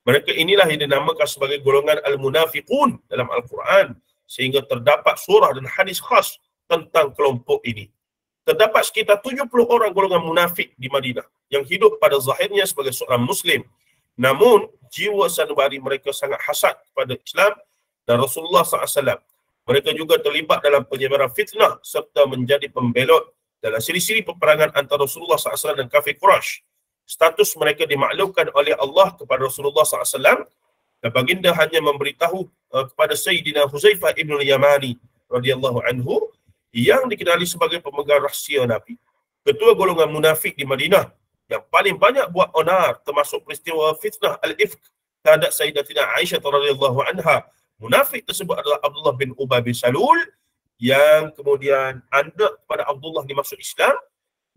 A: Mereka inilah yang dinamakan sebagai golongan al-munafiqun dalam Al-Quran, sehingga terdapat surah dan hadis khas tentang kelompok ini. Terdapat sekitar 70 orang golongan munafik di Madinah yang hidup pada zahirnya sebagai seorang Muslim. Namun, jiwa sanubari mereka sangat hasad kepada Islam dan Rasulullah SAW. Mereka juga terlibat dalam penyebaran fitnah serta menjadi pembelot dalam siri-siri peperangan antara Rasulullah SAW dan kafir Quraisy. Status mereka dimaklumkan oleh Allah kepada Rasulullah SAW dan baginda hanya memberitahu kepada Sayyidina Huzaifah ibn al-Yamani radhiyallahu anhu yang dikenali sebagai pemegang rahsia Nabi. Ketua golongan munafik di Madinah yang paling banyak buat onar termasuk peristiwa fitnah al-ifk terhadap Sayyidatina Aisyah radhiyallahu anha. Munafik tersebut adalah Abdullah bin Ubay bin Salul yang kemudian anda kepada Abdullah dimasuk Islam.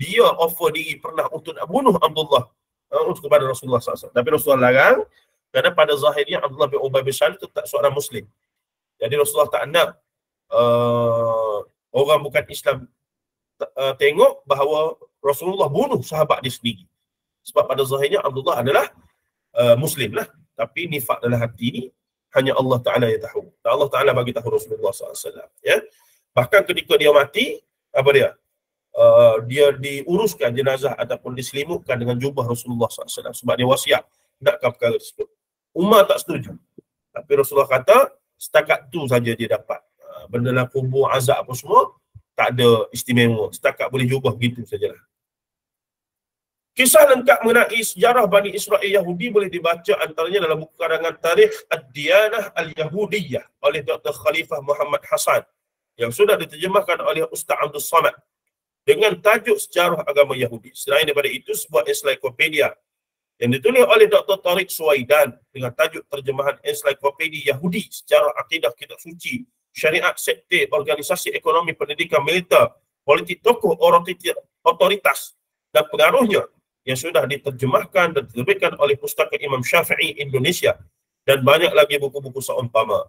A: Dia offer diri pernah untuk nak bunuh Abdullah kepada Rasulullah SAW. Tapi Rasulullah larang kerana pada zahirnya Abdullah bin Ubay bin Salul itu tak seorang Muslim. Jadi Rasulullah tak nak orang bukan Islam tengok bahawa Rasulullah bunuh sahabat dia sendiri. Sebab pada zahirnya Abdullah adalah Muslim lah. Tapi nifak dalam hati ni hanya Allah Ta'ala yang tahu. Dan Allah Ta'ala bagi tahu Rasulullah SAW. Ya? Bahkan ketika dia mati, apa dia? Dia diuruskan jenazah ataupun diselimutkan dengan jubah Rasulullah SAW. Sebab dia wasiat nakkan perkara tersebut. Umar tak setuju. Tapi Rasulullah kata, setakat tu saja dia dapat. Benda dalam kubur, azab apa semua, tak ada istimewa. Setakat boleh jubah begitu sajalah. Kisah lengkap mengenai sejarah Bani Israel Yahudi boleh dibaca antaranya dalam buku karangan Tarikh Ad-Diyanah Al-Yahudiyah oleh Dr. Khalifah Muhammad Hasan yang sudah diterjemahkan oleh Ustaz Abdul Samad dengan tajuk Sejarah Agama Yahudi. Selain daripada itu, sebuah ensiklopedia yang ditulis oleh Dr. Tariq Suwaidan dengan tajuk Terjemahan Ensiklopedia Yahudi, Sejarah Akidah Kitab Suci, Syariat, Sekte, Organisasi Ekonomi, Pendidikan, Militer, Politik, Tokoh, Otoritas dan pengaruhnya yang sudah diterjemahkan dan diterbitkan oleh Pustaka Imam Syafi'i Indonesia dan banyak lagi buku-buku seumpama.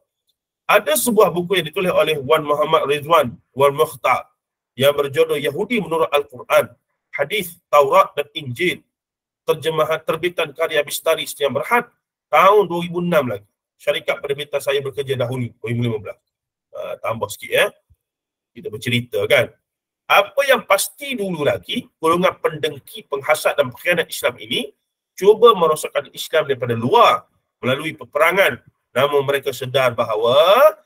A: Ada sebuah buku yang ditulis oleh Wan Muhammad Ridwan Wal Mukhtar yang berjudul Yahudi Menurut Al-Quran, Hadis, Taurat dan Injil, terjemahan terbitan karya Bistari Setiam Berhad tahun 2006 lagi. Syarikat penerbitan saya bekerja dahulu 2015. Tambah sikit ya. Kita bercerita kan. Apa yang pasti dulu lagi, golongan pendengki, penghasad dan pengkhianat Islam ini cuba merosakkan Islam daripada luar melalui peperangan. Namun mereka sedar bahawa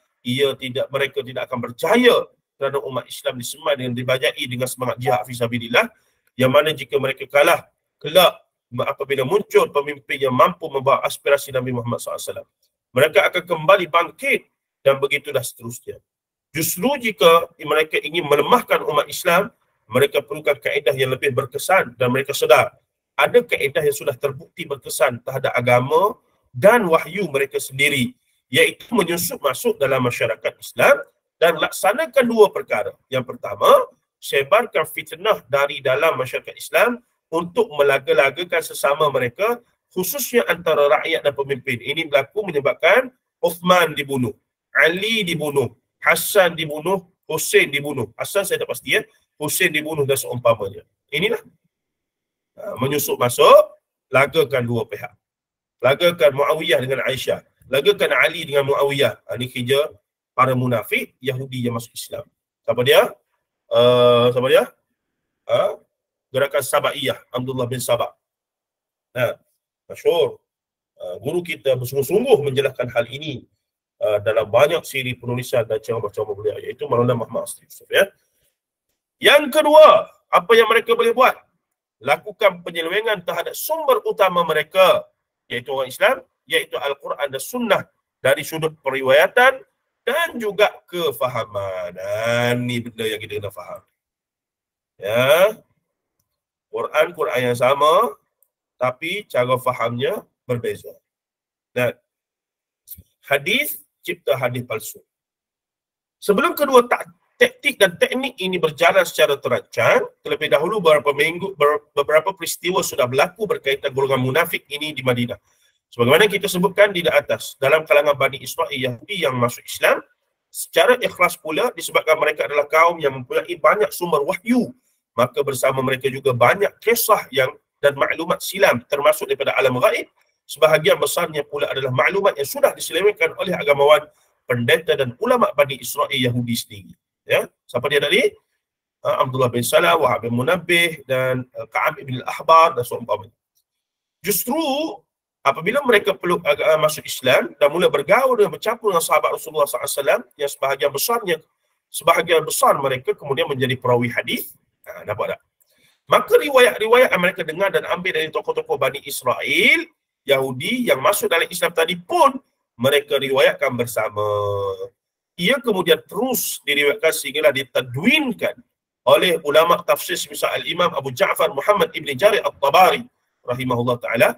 A: mereka tidak akan berjaya kerana umat Islam disemai dengan dibajai dengan semangat jihad fisabilillah, yang mana jika mereka kalah kelak apabila muncul pemimpin yang mampu membawa aspirasi Nabi Muhammad SAW, mereka akan kembali bangkit dan begitulah seterusnya. Justru jika mereka ingin melemahkan umat Islam, mereka perlukan kaedah yang lebih berkesan dan mereka sedar ada kaedah yang sudah terbukti berkesan terhadap agama dan wahyu mereka sendiri, iaitu menyusup masuk dalam masyarakat Islam dan laksanakan dua perkara. Yang pertama, sebarkan fitnah dari dalam masyarakat Islam untuk melaga-lagakan sesama mereka, khususnya antara rakyat dan pemimpin. Ini berlaku menyebabkan Uthman dibunuh, Ali dibunuh, Hasan dibunuh, Hussein dibunuh. Hasan saya tak pasti ya. Hussein dibunuh dan seumpamanya. Inilah menyusup masuk, lagakan dua pihak. Lagakan Muawiyah dengan Aisyah. Lagakan Ali dengan Muawiyah. Ini kerja para munafik Yahudi yang masuk Islam. Siapa dia? Gerakan Sabaiyah, Abdullah bin Sabah. Masyhur. Guru kita bersungguh-sungguh menjelaskan hal ini dalam banyak siri penulisan dan ceramah-ceramah beliau, iaitu Maulana Muhammad Asri Yusuf ya. Yang kedua, apa yang mereka boleh buat? Lakukan penyelewengan terhadap sumber utama mereka, iaitu orang Islam, iaitu Al-Quran dan Sunnah dari sudut periwayatan, dan juga kefahaman. Ni benda yang kita kena faham. Ya. Quran yang sama, tapi cara fahamnya berbeza. Dan hadis cipta hadis palsu. Sebelum kedua taktik dan teknik ini berjalan secara terancang, terlebih dahulu beberapa peristiwa sudah berlaku berkaitan golongan munafik ini di Madinah. Sebagaimana kita sebutkan di atas, dalam kalangan Bani Israel Yahudi yang masuk Islam, secara ikhlas pula disebabkan mereka adalah kaum yang mempunyai banyak sumber wahyu, maka bersama mereka juga banyak kisah dan maklumat silam termasuk daripada alam gaib. Sebahagian besarnya pula adalah maklumat yang sudah diselewengkan oleh agamawan, pendeta dan ulama Bani Israel Yahudi sendiri. Ya, siapa dia tadi? Abdullah bin Salam, Wahab bin Munabbih dan Ka'ab bin al-Ahbar dan seumpamanya. Justru apabila mereka peluk masuk Islam dan mula bergaul dan bercampur dengan sahabat Rasulullah SAW, yang sebahagian besar mereka kemudian menjadi perawi hadis. Nampak tak? Maka riwayat-riwayat yang mereka dengar dan ambil dari tokoh-tokoh Bani Israel Yahudi yang masuk dalam Islam tadi pun mereka riwayatkan bersama. Ia kemudian terus diriwayatkan sehinggalah ditadwinkan oleh ulama tafsir semisal Al-Imam Abu Ja'far Muhammad Ibn Jarir At-Tabari rahimahullah ta'ala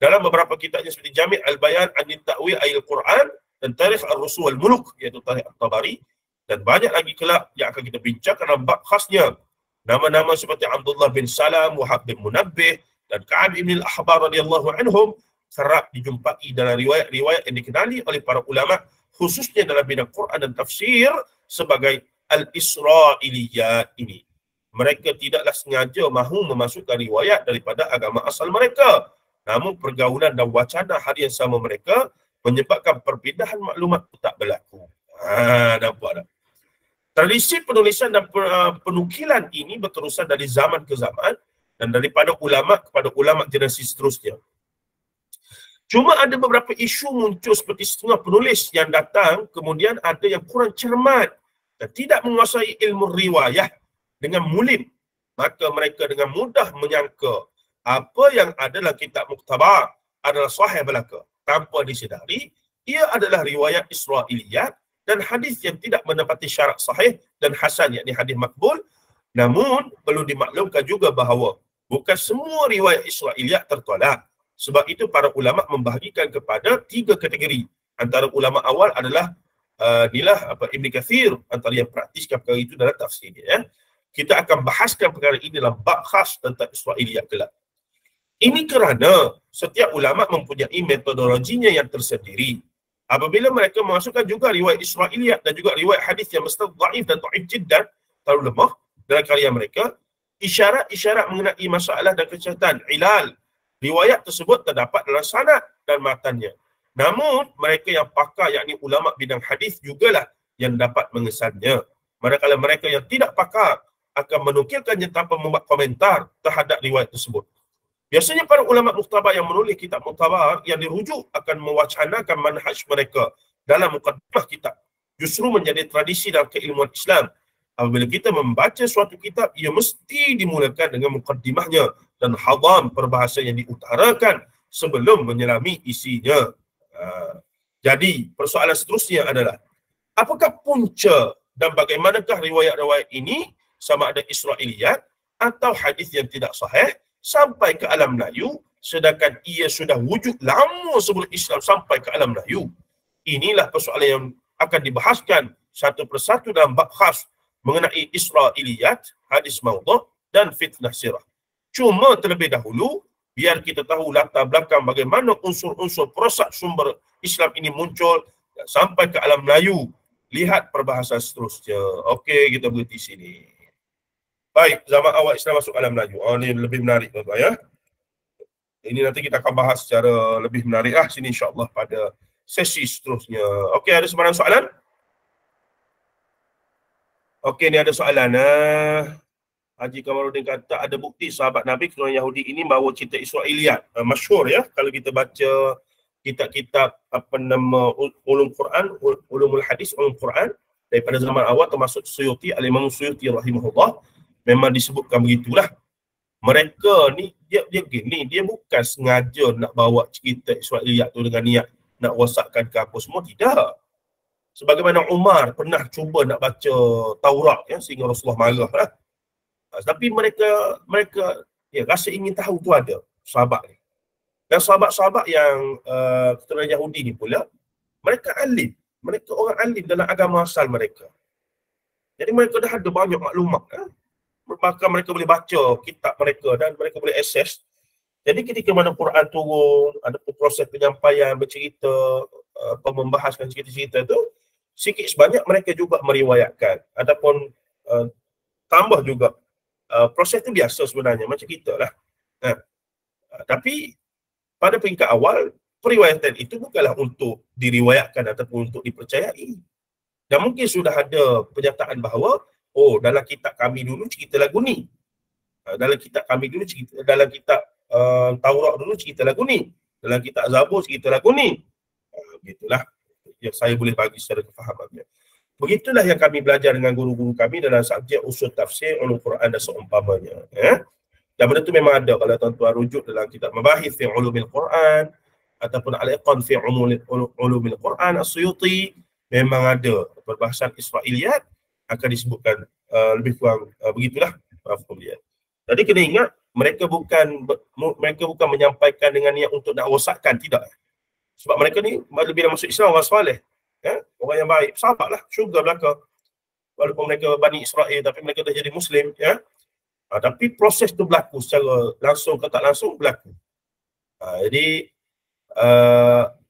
A: dalam beberapa kitabnya seperti Jami' Al-Bayan an Ta'wil Al-Quran dan Tarikh Ar-Rusul Wal-Muluk, iaitu Tarikh At-Tabari, dan banyak lagi kelak yang akan kita bincangkan dalam bab khasnya. Nama-nama seperti Abdullah bin Salam, Wahab bin Munabbih dan Ka'ab bin al-Ahbar radhiyallahu anhum kerap dijumpai dalam riwayat-riwayat yang dikenali oleh para ulama khususnya dalam bidang Quran dan tafsir sebagai al-Israiliyat ini. Mereka tidaklah sengaja mahu memasukkan riwayat daripada agama asal mereka. Namun pergaulan dan wacana harian sama mereka menyebabkan perbedaan maklumat tak berlaku. Nampak tak? Tradisi penulisan dan penukilan ini berterusan dari zaman ke zaman dan daripada ulama kepada ulama generasi seterusnya. Cuma ada beberapa isu muncul seperti setengah penulis yang datang kemudian ada yang kurang cermat dan tidak menguasai ilmu riwayah dengan mulim. Maka mereka dengan mudah menyangka apa yang adalah kitab muktabar adalah sahih belaka. Tanpa disedari, ia adalah riwayat Israiliyat dan hadis yang tidak menepati syarat sahih dan hasan, yakni hadis makbul. Namun, perlu dimaklumkan juga bahawa bukan semua riwayat Israiliyat tertolak. Sebab itu para ulama membahagikan kepada 3 kategori. Antara ulama awal adalah Ibn Kathir, antara yang praktiskan perkara itu dalam tafsirnya. Ya. Kita akan bahaskan perkara ini dalam bab khas tentang Israiliyat kelak. Ini kerana setiap ulama mempunyai metodologinya yang tersendiri. Apabila mereka memasukkan juga riwayat Israiliyat dan juga riwayat hadis yang mesti dhaif dan dhaif jiddan, terlalu lemah dalam karya mereka, isyarat-isyarat mengenai masalah dan kesihatan ilal riwayat tersebut terdapat dalam sanad dan matannya. Namun, mereka yang pakar, yakni ulama bidang hadis jugalah yang dapat mengesannya. Manakala mereka yang tidak pakar akan menukilkannya tanpa membuat komentar terhadap riwayat tersebut. Biasanya para ulama muktabar yang menulis kitab muktabar yang dirujuk akan mewacanakan manhaj mereka dalam mukaddimah kitab. Justru menjadi tradisi dalam keilmuan Islam. Apabila kita membaca suatu kitab, ia mesti dimulakan dengan mukaddimahnya dan hadam perbahasan yang diutarakan sebelum menyelami isinya. Jadi, persoalan seterusnya adalah, apakah punca dan bagaimanakah riwayat-riwayat ini sama ada Israiliyat atau hadis yang tidak sahih sampai ke alam Melayu, sedangkan ia sudah wujud lama sebelum Islam sampai ke alam Melayu. Inilah persoalan yang akan dibahaskan satu persatu dalam bab khas mengenai Israiliyat, hadis maudhu' dan fitnah sirah. Cuma terlebih dahulu, biar kita tahu latar belakang bagaimana unsur-unsur proses sumber Islam ini muncul sampai ke alam Melayu. Lihat perbahasan seterusnya. Okey, kita berhenti sini. Baik, zaman awal Islam masuk alam Melayu. Ini lebih menarik, tuan-tuan ya. Ini nanti kita akan bahas secara lebih menarik sini insya-Allah pada sesi seterusnya. Okey, ada sembarang soalan? Okey, ni ada soalan. Haji Kamaluddin kata ada bukti sahabat Nabi keturunan Yahudi ini bawa cerita Israiliyat. Masyhur ya, kalau kita baca kitab-kitab ulum Quran, ulumul hadis, ulum Quran daripada zaman awal termasuk Suyuti, Al-Imam Suyuti rahimahullah, memang disebutkan begitulah. Mereka ni dia bukan sengaja nak bawa cerita Israiliyat tu dengan niat nak wasakkan ke apa semua, tidak. Sebagaimana Umar pernah cuba nak baca Taurat ya, sehingga Rasulullah marah lah. Tapi mereka rasa ingin tahu tu ada sahabat ni. Dan sahabat-sahabat yang keturunan Yahudi ni pula, mereka alim. Mereka orang alim dalam agama asal mereka. Jadi mereka dah ada banyak maklumat. Bahkan mereka boleh baca kitab mereka dan mereka boleh akses. Jadi ketika mana Quran turun, ada proses penyampaian, bercerita, membahaskan cerita-cerita tu, sikit sebanyak mereka juga meriwayatkan. Ataupun tambah juga. Proses tu biasa sebenarnya, macam kita lah. Tapi pada peringkat awal, periwayatan itu bukanlah untuk diriwayatkan ataupun untuk dipercayai. Dan mungkin sudah ada penyataan bahawa, dalam kitab kami dulu cerita lagu ni. Dalam kitab kami dulu cerita, dalam kitab Taurat dulu cerita lagu ni. Dalam kitab Zabur cerita lagu ni. Begitulah yang saya boleh bagi secara kefahamannya. Begitulah yang kami belajar dengan guru-guru kami dalam subjek usul tafsir, ulum Quran dan seumpamanya. Dan benda tu memang ada kalau tuan-tuan rujuk dalam kitab Mabahith fi Ulumil Quran ataupun Al-Iqan fi Ulumil Quran As-Suyuti, memang ada perbahasan Israiliyat akan disebutkan lebih kurang begitulah. Jadi kena ingat, mereka bukan menyampaikan dengan niat untuk nak rosakkan, tidak. Sebab mereka ni lebih dah masuk Islam, orang soleh. Orang yang baik, sahabat lah, syurga belaka. Walaupun mereka Bani Israel, tapi mereka dah jadi Muslim. Tapi proses tu berlaku secara langsung atau tak langsung berlaku. Jadi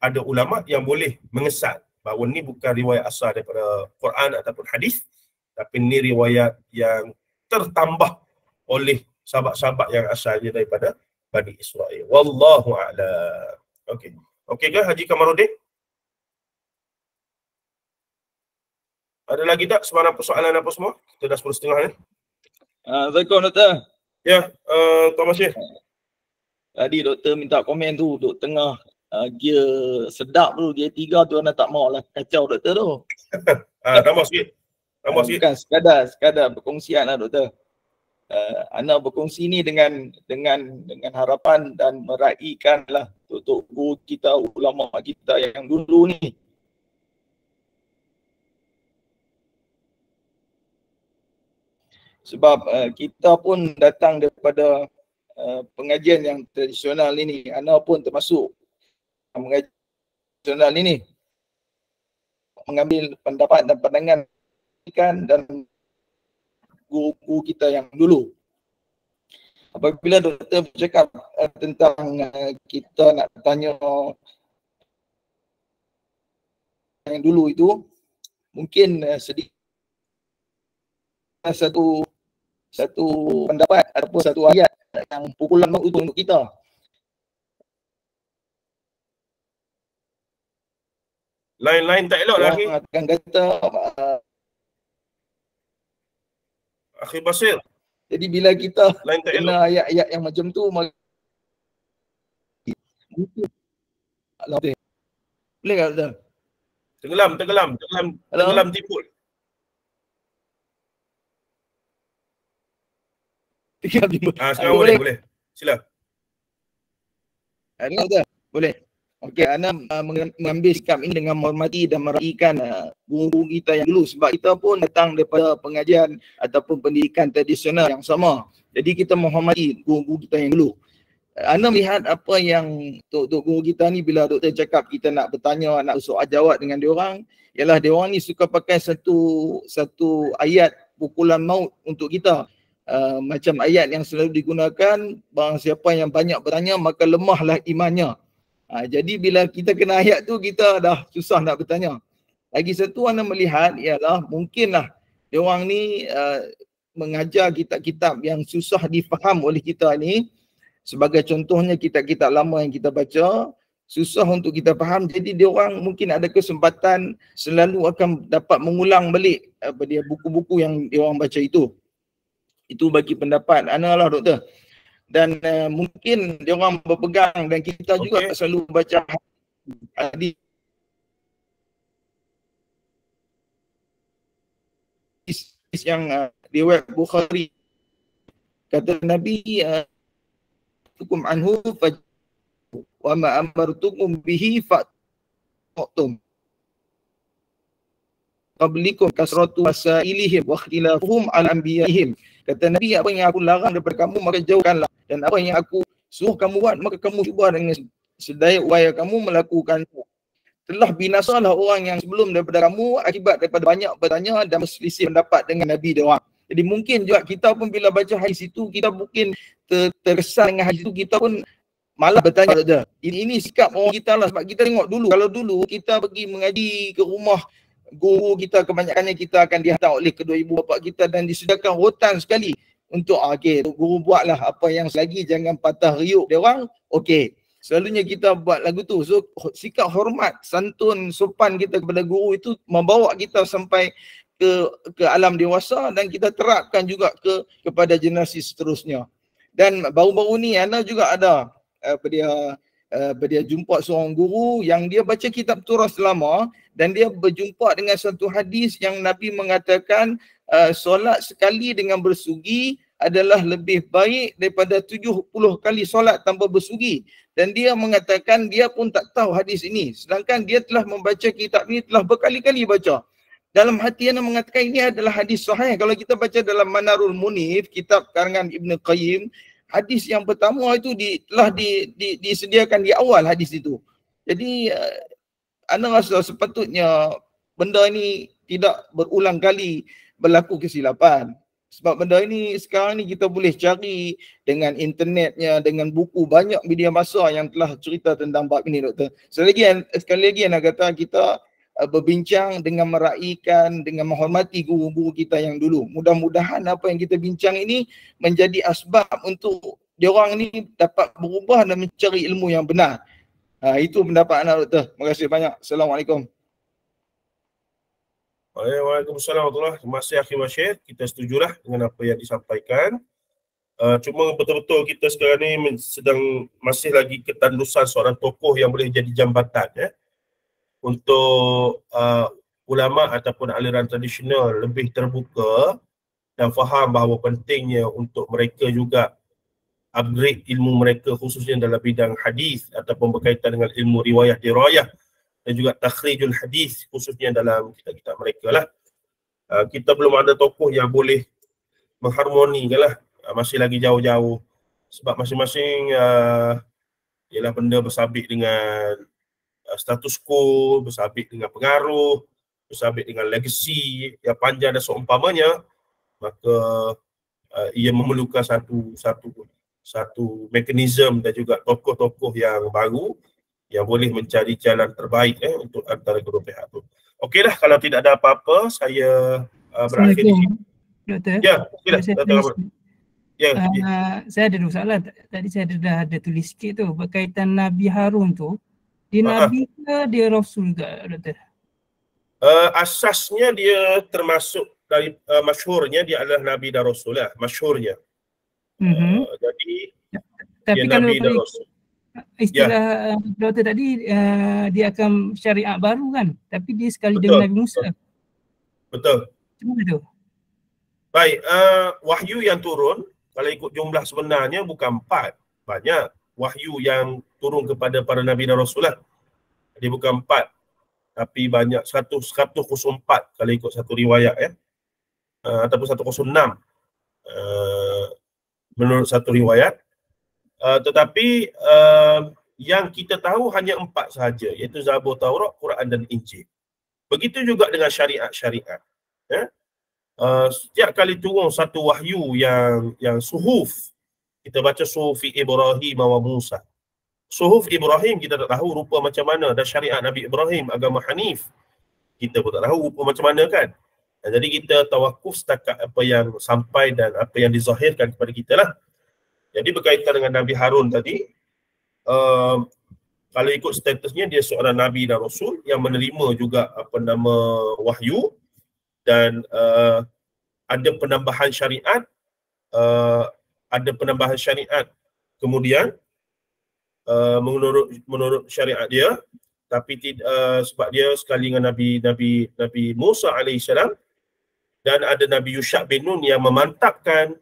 A: ada ulama yang boleh mengesat bahawa ni bukan riwayat asal daripada Quran ataupun hadis, tapi ni riwayat yang tertambah oleh sahabat-sahabat yang asalnya daripada Bani Israel. Wallahu a'lam. Okey. Okey ke Haji Kamarudin? Ada lagi tak sebarang persoalan apa semua? Kita dah 10.30 ni.
C: Assalamualaikum Doktor.
A: Ya, Tuan Masyir.
C: Tadi Doktor minta komen tu, duk tengah gear sedap tu, gear 3 tu anda tak mau lah kacau Doktor tu.
A: Tambah sikit. Tambah sikit.
C: Bukan sekadar perkongsian lah Doktor. Ana berkongsi ni dengan harapan dan meraihkan lah untuk guru kita, ulama kita yang dulu ni. Sebab kita pun datang daripada pengajian yang tradisional ini. Ana pun termasuk pengajian tradisional ini. Mengambil pendapat dan pandangan dan guru kita yang dulu. Apabila Doktor bercakap tentang kita nak tanya yang dulu itu, mungkin sedikit satu pendapat ataupun satu ayat yang pukulan untuk kita.
A: Lain-lain tak elok lagi.
C: Akan kata
A: Akhir Basir.
C: jadi bila kita
A: Lain tak elok.
C: kena ayat-ayat yang macam tu, boleh tak Doktor?
A: Tenggelam tipul. Sekarang boleh. Sila.
C: Doktor, boleh. Okey, Ana mengambil sikap ini dengan menghormati dan meraihkan guru kita yang dulu, sebab kita pun datang daripada pengajian ataupun pendidikan tradisional yang sama. Jadi kita menghormati guru kita yang dulu. Ana melihat apa yang Tok guru kita ni, bila Doktor cakap kita nak bertanya, nak soal jawab dengan diorang, ialah diorang ni suka pakai satu ayat pukulan maut untuk kita. Macam ayat yang selalu digunakan, barang siapa yang banyak bertanya maka lemahlah imannya. Jadi bila kita kena ayat tu, kita dah susah nak bertanya. Lagi satu Ana melihat ialah mungkinlah diorang ni mengajar kitab-kitab yang susah difaham oleh kita ni. Sebagai contohnya kitab-kitab lama yang kita baca, susah untuk kita faham. Jadi diorang mungkin ada kesempatan selalu akan dapat mengulang balik buku-buku yang diorang baca itu. Itu bagi pendapat Ana lah Doktor. Dan mungkin diorang berpegang dan kita juga selalu baca hadis yang riwayat Bukhari. Kata Nabi, tukum anhu wa ma amartukum bihi fa'tum. qablikum kasratu wasailihim wa ikhtilafuhum ala anbiya'ihim. Kata Nabi, apa yang aku larang daripada kamu maka jauhkanlah, dan apa yang aku suruh kamu buat maka kamu cuba dengan sedaya upaya kamu melakukan. Telah binasalah orang yang sebelum daripada kamu akibat daripada banyak bertanya dan berselisih pendapat dengan Nabi dia orang. Jadi mungkin juga kita pun bila baca hadis itu, kita mungkin terkesan dengan hadis itu, kita pun malah bertanya saja. Ini sikap orang kita lah, sebab kita tengok dulu, kalau dulu kita pergi mengaji ke rumah guru kita, kebanyakannya kita akan dihantar oleh kedua ibu bapa kita dan disediakan rotan sekali untuk okey, guru buatlah apa yang selagi, jangan patah riuk dia orang. Okey, selalunya kita buat lagu tu. So sikap hormat, santun, sopan kita kepada guru itu membawa kita sampai ke alam dewasa, dan kita terapkan juga kepada generasi seterusnya. Dan baru-baru ni Ana juga ada dia jumpa seorang guru yang dia baca kitab Turah selama, dan dia berjumpa dengan satu hadis yang Nabi mengatakan solat sekali dengan bersugi adalah lebih baik daripada 70 kali solat tanpa bersugi. Dan dia mengatakan dia pun tak tahu hadis ini, sedangkan dia telah membaca kitab ini, telah berkali-kali baca. Dalam hati Ana mengatakan ini adalah hadis sahih. Kalau kita baca dalam Manarul Munif, kitab karangan Ibn Qayyim, hadis yang pertama itu telah disediakan di awal hadis itu. Jadi Ana rasa sepatutnya benda ini tidak berulang kali berlaku kesilapan. Sebab benda ini sekarang ni kita boleh cari dengan internetnya, dengan buku, banyak media massa yang telah cerita tentang bab ini, Doktor. Sekali lagi Ana kata kita berbincang dengan meraihkan, dengan menghormati guru-guru kita yang dulu. Mudah-mudahan apa yang kita bincang ini menjadi asbab untuk diorang ni dapat berubah dan mencari ilmu yang benar. Itu pendapat Ana, Doktor. Terima kasih banyak. Assalamualaikum.
A: Waalaikumsalam warahmatullahi wabarakatuh. Terima kasih Akhil Bashir. Kita setujulah dengan apa yang disampaikan. Cuma betul-betul kita sekarang ni masih lagi ketandusan seorang tokoh yang boleh jadi jambatan untuk ulama ataupun aliran tradisional lebih terbuka dan faham bahawa pentingnya untuk mereka juga upgrade ilmu mereka, khususnya dalam bidang hadis ataupun berkaitan dengan ilmu riwayah dirayah dan juga takhrijul hadis, khususnya dalam kitab-kitab mereka lah. Kita belum ada tokoh yang boleh mengharmonikan lah, masih lagi jauh-jauh, sebab masing-masing ialah benda bersabit dengan status quo, bersabit dengan pengaruh, bersabit dengan legacy yang panjang dan seumpamanya, maka ia memerlukan satu mekanisme dan juga tokoh-tokoh yang baru yang boleh mencari jalan terbaik untuk antara kedua pihak tu. Okeylah, kalau tidak ada apa-apa, saya berakhir di sini.
D: Doktor.
A: Ya, silakan.
D: Saya ada dua soalan. Tadi saya dah ada tulis sikit tu berkaitan Nabi Harun tu. Dia Nabi ke dia Rasul ke, Doktor?
A: Asasnya dia termasuk dari masyhurnya dia adalah Nabi dan Rasul lah, masyhurnya. Jadi
D: tapi
A: dia
D: kalau
A: Nabi dan Rasul.
D: Istilah Doktor tadi dia akan syariat baru kan, tapi dia sekali dengan Nabi Musa.
A: Betul.
D: Macam mana tu?
A: Baik, wahyu yang turun kalau ikut jumlah sebenarnya bukan 4, banyak wahyu yang turun kepada para Nabi dan Rasul lah. Dia bukan 4, tapi banyak 104 kalau ikut satu riwayat ataupun 106 menurut satu riwayat. Tetapi yang kita tahu hanya 4 sahaja, iaitu Zabur, Taurat, Quran dan Injil. Begitu juga dengan syariat-syariat. Setiap kali turun satu wahyu yang suhuf, kita baca suhuf Ibrahim wa Musa. Suhuf Ibrahim kita tak tahu rupa macam mana, dan syariat Nabi Ibrahim, agama Hanif, kita pun tak tahu rupa macam mana kan. Jadi kita tawakuf setakat apa yang sampai dan apa yang dizahirkan kepada kita lah. Jadi berkaitan dengan Nabi Harun tadi, kalau ikut statusnya dia seorang Nabi dan Rasul yang menerima juga wahyu, dan ada penambahan syariat, kemudian menurut syariat dia, tapi sebab dia sekali dengan Nabi Musa alaihissalam, dan ada Nabi Yusha bin Nun yang memantapkan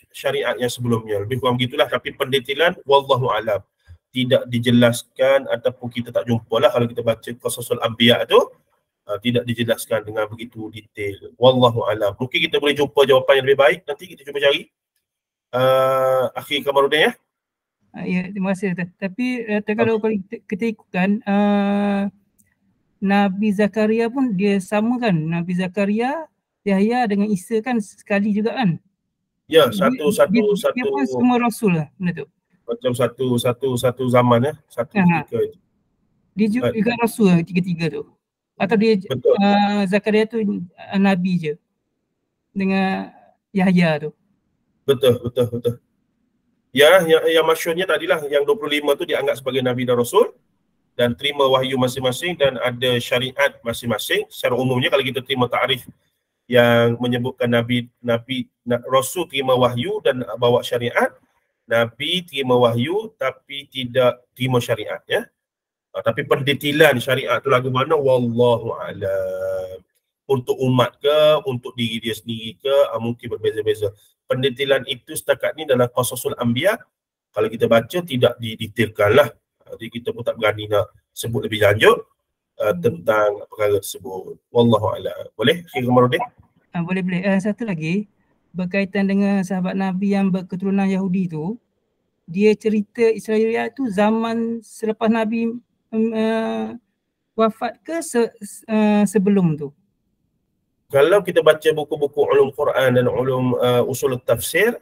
A: syariat yang sebelumnya. Lebih kurang begitulah, tapi pendetailan wallahu alam tidak dijelaskan ataupun kita tak jumpa lah kalau kita baca Qasasul Anbiya tu. tidak dijelaskan dengan begitu detail. Wallahu a'lam. Mungkin kita boleh jumpa jawapan yang lebih baik nanti, kita cuba cari. Akhir Kamaruddin ya.
D: Ya, terima kasih. Tapi kalau kita ikutkan Nabi Zakaria pun dia sama kan? Nabi Zakaria, Yahya dengan Isa kan sekali juga kan?
A: Ya,
D: Dia pun semua rasul lah, benda tu.
A: Macam satu zaman ya, satu ketika itu.
D: Dia juga rasul lah tiga-tiga tu. Atau dia Zakaria tu Nabi je dengan Yahya tu.
A: Betul. Ya, yang masyhurnya tadilah yang 25 tu dianggap sebagai Nabi dan Rasul dan terima wahyu masing-masing dan ada syariat masing-masing. Secara umumnya kalau kita terima ta'rif yang menyebutkan Rasul terima wahyu dan bawa syariat, Nabi terima wahyu tapi tidak terima syariat ya. Tapi pendetilan syariat tu lagu mana wallahu a'lam. Untuk umat ke, untuk diri dia sendiri ke, mungkin berbeza-beza. Pendetilan itu setakat ni dalam Qasasul Anbiya, kalau kita baca tidak didetailkan lah. Jadi kita pun tak berani nak sebut lebih lanjut tentang perkara tersebut. Wallahu a'lam. Boleh? Syekh Kamaruddin?
D: Boleh. Satu lagi, berkaitan dengan sahabat Nabi yang berketurunan Yahudi tu, dia cerita Israeliat tu zaman selepas Nabi wafat ke sebelum tu?
A: Kalau kita baca buku-buku ulum Quran dan ulum usul tafsir,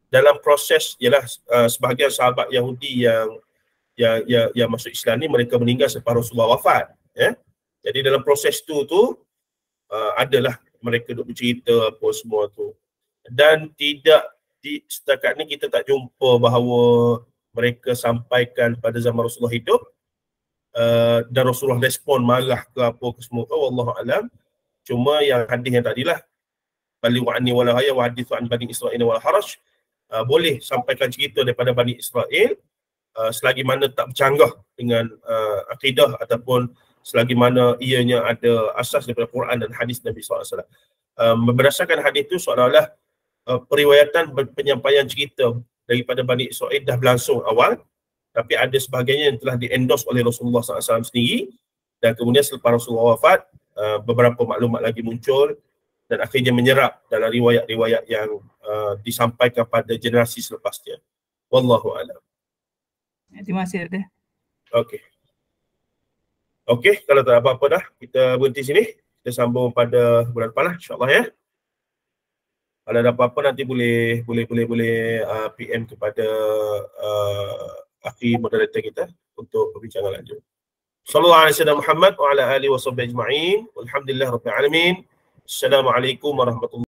A: dalam proses ialah sebahagian sahabat Yahudi yang masuk Islam ni mereka meninggal selepas Rasulullah wafat ya. Jadi dalam proses tu adalah mereka duk bercerita apa semua tu. Dan tidak setakat ni kita tak jumpa bahawa mereka sampaikan pada zaman Rasulullah hidup dan Rasulullah respon marah ke apa ke semua. Wallahu alam. Cuma yang hadis yang tadilah balighu anni wala haya wa hadithu an bani Israil wal haraj, boleh sampaikan cerita daripada Bani Israel selagi mana tak bercanggah dengan akidah ataupun selagi mana ianya ada asas daripada Quran dan hadis Nabi SAW. Berdasarkan hadis itu seolah-olah periwayatan penyampaian cerita daripada Bani Israel dah berlangsung awal, tapi ada sebahagiannya yang telah di-endorse oleh Rasulullah SAW sendiri, dan kemudian selepas Rasulullah wafat beberapa maklumat lagi muncul dan akhirnya menyerap dalam riwayat-riwayat yang disampaikan pada generasi selepasnya. Wallahu a'lam.
D: Terima kasih Dr.
A: Okey, kalau tak ada apa-apa dah, kita berhenti sini. Kita sambung pada bulan depan lah, insya-Allah ya. Kalau ada apa-apa nanti boleh PM kepada akhi moderator kita untuk perbincangan lanjut. Sallallahu alaihi wasallam Muhammad wa ala alihi wa sahbihi ajma'in. Walhamdulillah rabbil alamin. Assalamualaikum warahmatullahi